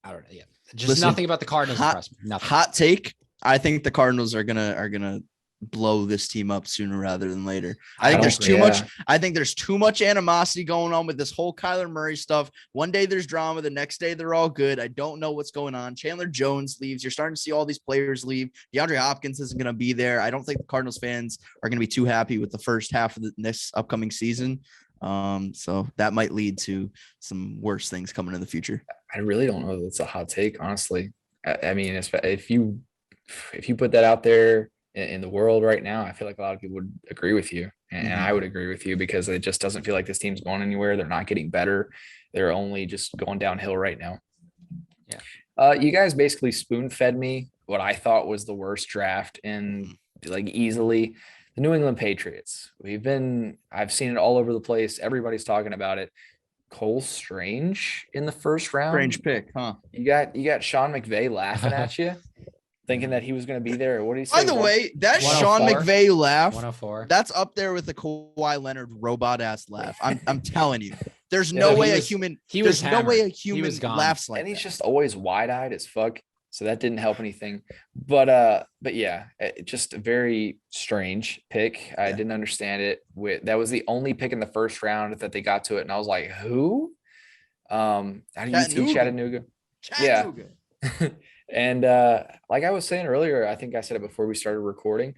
I don't know. Yeah, just nothing about the Cardinals impressed me. Nothing. Hot take. I think the Cardinals are gonna blow this team up sooner rather than later. I think there's too much. I think there's too much animosity going on with this whole Kyler Murray stuff. One day there's drama, the next day they're all good. I don't know what's going on. Chandler Jones leaves. You're starting to see all these players leave. DeAndre Hopkins isn't going to be there. I don't think the Cardinals fans are going to be too happy with the first half of the next upcoming season. So that might lead to some worse things coming in the future. I really don't know that it's a hot take, honestly. I mean, if you put that out there in the world right now, I feel like a lot of people would agree with you, and I would agree with you because it just doesn't feel like this team's going anywhere. They're not getting better. They're only just going downhill right now. Yeah. You guys basically spoon fed me what I thought was the worst draft in easily the New England Patriots. I've seen it all over the place. Everybody's talking about it. Cole Strange in the first round. Strange pick, huh? You got Sean McVay laughing at you. Thinking that he was going to be there. What do you say? By the way, that Sean McVay laugh, 104. That's up there with the Kawhi Leonard robot ass laugh. I'm telling you, there's no way a human laughs like that. And he's just always wide eyed as fuck. So that didn't help anything. But yeah, just a very strange pick. I didn't understand it. That was the only pick in the first round that they got to it, and I was like, who? How do you see Chattanooga? Yeah. And like I was saying earlier, I think I said it before we started recording,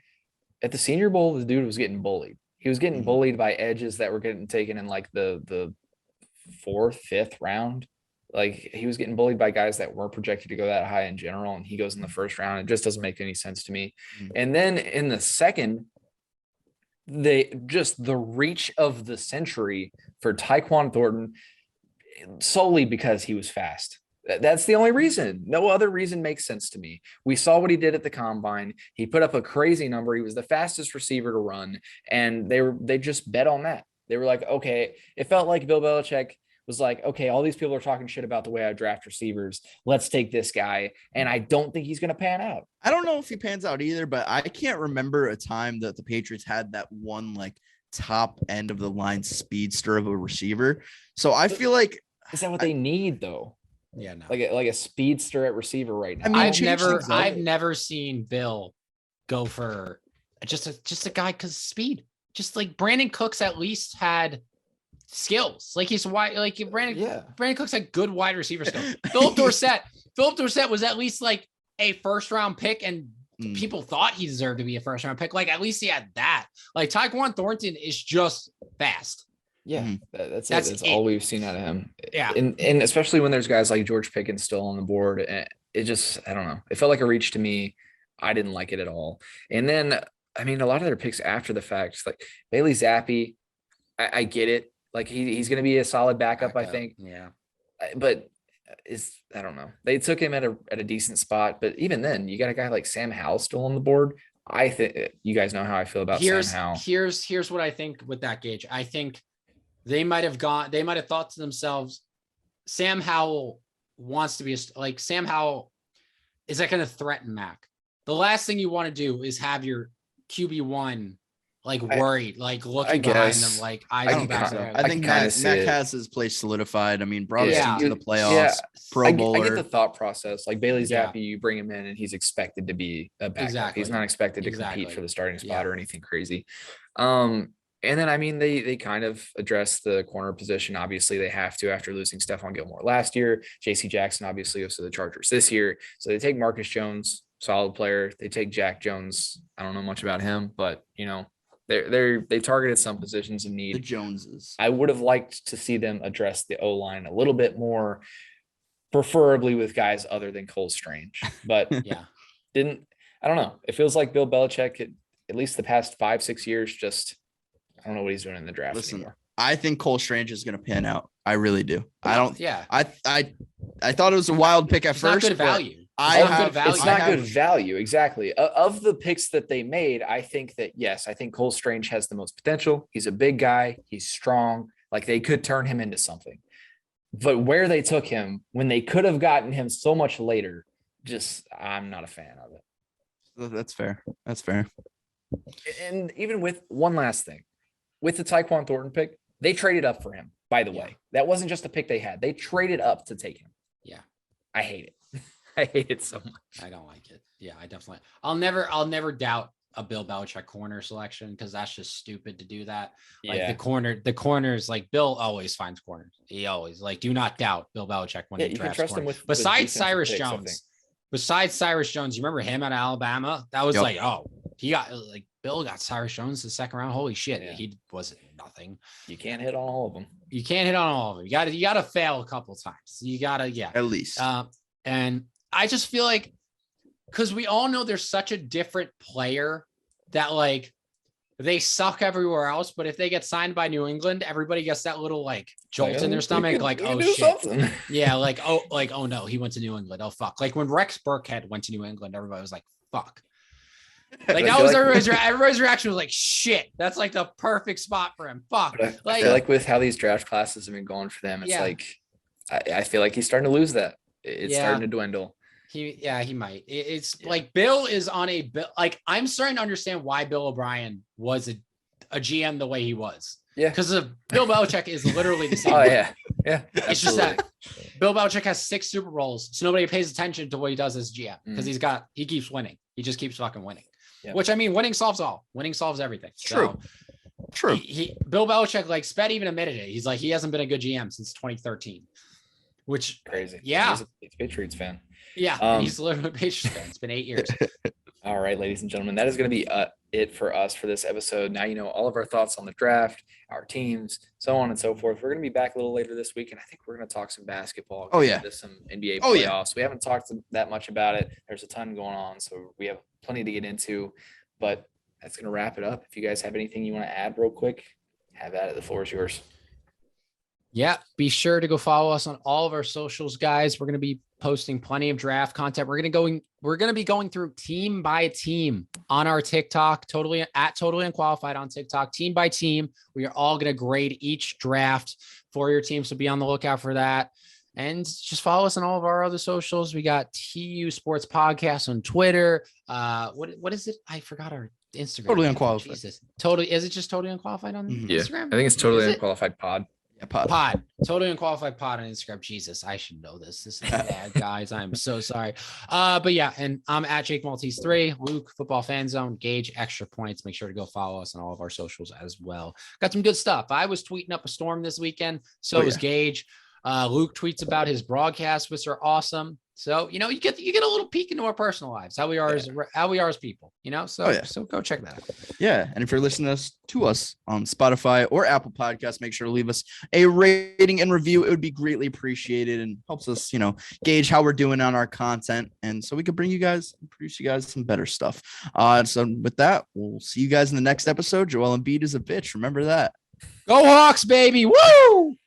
at the Senior Bowl, the dude was getting bullied. He was getting bullied by edges that were getting taken in like the fourth, fifth round. Like he was getting bullied by guys that weren't projected to go that high in general, and he goes in the first round. It just doesn't make any sense to me. And then in the second, the reach of the century for Tyquan Thornton solely because he was fast. That's the only reason. No other reason makes sense to me. We saw what he did at the combine. He put up a crazy number. He was the fastest receiver to run, and they just bet on that. They were like, okay, it felt like Bill Belichick was like, okay, all these people are talking shit about the way I draft receivers. Let's take this guy. And I don't think he's going to pan out. I don't know if he pans out either, but I can't remember a time that the Patriots had that one like top end of the line speedster of a receiver. So I feel like, is that what they need though? Yeah, no. Like a speedster at receiver right now. I mean, I've never seen Bill go for just a guy because speed. Just like Brandon Cooks at least had skills. Like he's wide. Like Brandon Cooks had good wide receiver skills. Philip Dorsett was at least like a first round pick, and people thought he deserved to be a first round pick. Like at least he had that. Like Tyquan Thornton is just fast. Yeah, that's it. That's all we've seen out of him. Yeah, and especially when there's guys like George Pickens still on the board, it just, I don't know. It felt like a reach to me. I didn't like it at all. And then, I mean, a lot of their picks after the fact, like Bailey Zappi, I get it. Like he's going to be a solid backup, I think. Yeah, but I don't know. They took him at a decent spot, but even then, you got a guy like Sam Howell still on the board. I think you guys know how I feel about Sam Howell. Here's what I think with that, Gage. I think they might have thought to themselves, Sam Howell wants to be Sam Howell is that going to threaten Mac? The last thing you want to do is have your QB1 worried, looking behind them, eyes on back there. I think Mac has his place solidified. I mean, brought his team to the playoffs, Pro Bowler. I get the thought process. Like Bailey Zappi, you bring him in and he's expected to be a backup. Exactly. He's not expected to compete for the starting spot or anything crazy. And then, I mean, they kind of address the corner position. Obviously, they have to after losing Stephon Gilmore last year. J.C. Jackson obviously goes to the Chargers this year. So they take Marcus Jones, solid player. They take Jack Jones. I don't know much about him, but, they targeted some positions of need. The Joneses. I would have liked to see them address the O-line a little bit more, preferably with guys other than Cole Strange. But I don't know. It feels like Bill Belichick, at least the past 5-6 years, just – I don't know what he's doing in the draft anymore. I think Cole Strange is going to pan out. I really do. I don't. Yeah. I thought it was a wild pick at first. Not good value. It's not good value. Exactly. Of the picks that they made, I think that, yes, I think Cole Strange has the most potential. He's a big guy. He's strong. Like they could turn him into something. But where they took him when they could have gotten him so much later, I'm not a fan of it. That's fair. That's fair. And even with one last thing. With the Tyquan Thornton pick, they traded up for him, by the way. That wasn't just a pick they had. They traded up to take him. Yeah. I hate it. I hate it so much. I don't like it. Yeah, I definitely. I'll never doubt a Bill Belichick corner selection because that's just stupid to do that. Like the corners, like Bill always finds corners. He always do not doubt Bill Belichick when he drafts corners. Him with besides Cyrus Jones. Besides Cyrus Jones, you remember him at Alabama? That was he got Bill got Cyrus Jones the second round. Holy shit. Yeah. He wasn't nothing. You can't hit on all of them. You got to fail a couple of times. You got to, at least. And I just feel like, cause we all know there's such a different player that they suck everywhere else. But if they get signed by New England, everybody gets that little jolt in their stomach. Oh shit. Something. Yeah. Oh no, he went to New England. Oh fuck. Like when Rex Burkhead went to New England, everybody was like, fuck. That was everybody's reaction was like, shit, that's the perfect spot for him. Fuck. I feel like with how these draft classes have been going for them, it's I feel like he's starting to lose that. It's starting to dwindle. He might. It's Bill is on a bill. I'm starting to understand why Bill O'Brien was a GM the way he was. Yeah. Because Bill Belichick is literally the same. Oh, yeah. Yeah. It's just that Bill Belichick has 6 Super Bowls, so nobody pays attention to what he does as GM because he keeps winning. He just keeps fucking winning. Yep. Which, I mean, winning solves all. Winning solves everything. True. Bill Belichick, Sped even admitted it. He's he hasn't been a good GM since 2013. Which crazy. Yeah. He's a Patriots fan. Yeah. He's literally a Patriots fan. It's been 8 years. All right, ladies and gentlemen, that is going to be it for us for this episode. Now you know all of our thoughts on the draft, our teams, so on and so forth. We're going to be back a little later this week, and I think we're going to talk some basketball. Oh, yeah. Some NBA Oh, playoffs. yeah. We haven't talked that much about it. There's a ton going on, so we have plenty to get into, but that's going to wrap it up. If you guys have anything you want to add real quick, have at it. The floor is yours. Yeah, be sure to go follow us on all of our socials, guys. We're going to be posting plenty of draft content. We're going to be going through team by team on our TikTok, totally unqualified on TikTok, team by team. We are all going to grade each draft for your team. So be on the lookout for that. And just follow us on all of our other socials. We got TU Sports Podcast on Twitter. What is it? I forgot our Instagram. Totally Unqualified. Jesus. Totally. Is it just Totally Unqualified on Instagram? I think it's Totally Unqualified Pod. Yeah, pod. Totally Unqualified Pod on Instagram. Jesus, I should know this. This is bad, guys. I'm so sorry. But yeah, and I'm at Jake Maltese 3, Luke Football Fan Zone, Gage Extra Points. Make sure to go follow us on all of our socials as well. Got some good stuff. I was tweeting up a storm this weekend. So was Gage. Luke tweets about his broadcasts, which are awesome. So, you get a little peek into our personal lives, how we are as people, so go check that out. Yeah. And if you're listening to us on Spotify or Apple Podcasts, make sure to leave us a rating and review. It would be greatly appreciated and helps us, gauge how we're doing on our content. And so we could produce you guys some better stuff. So with that, we'll see you guys in the next episode. Joel Embiid is a bitch. Remember that. Go Hawks, baby. Woo!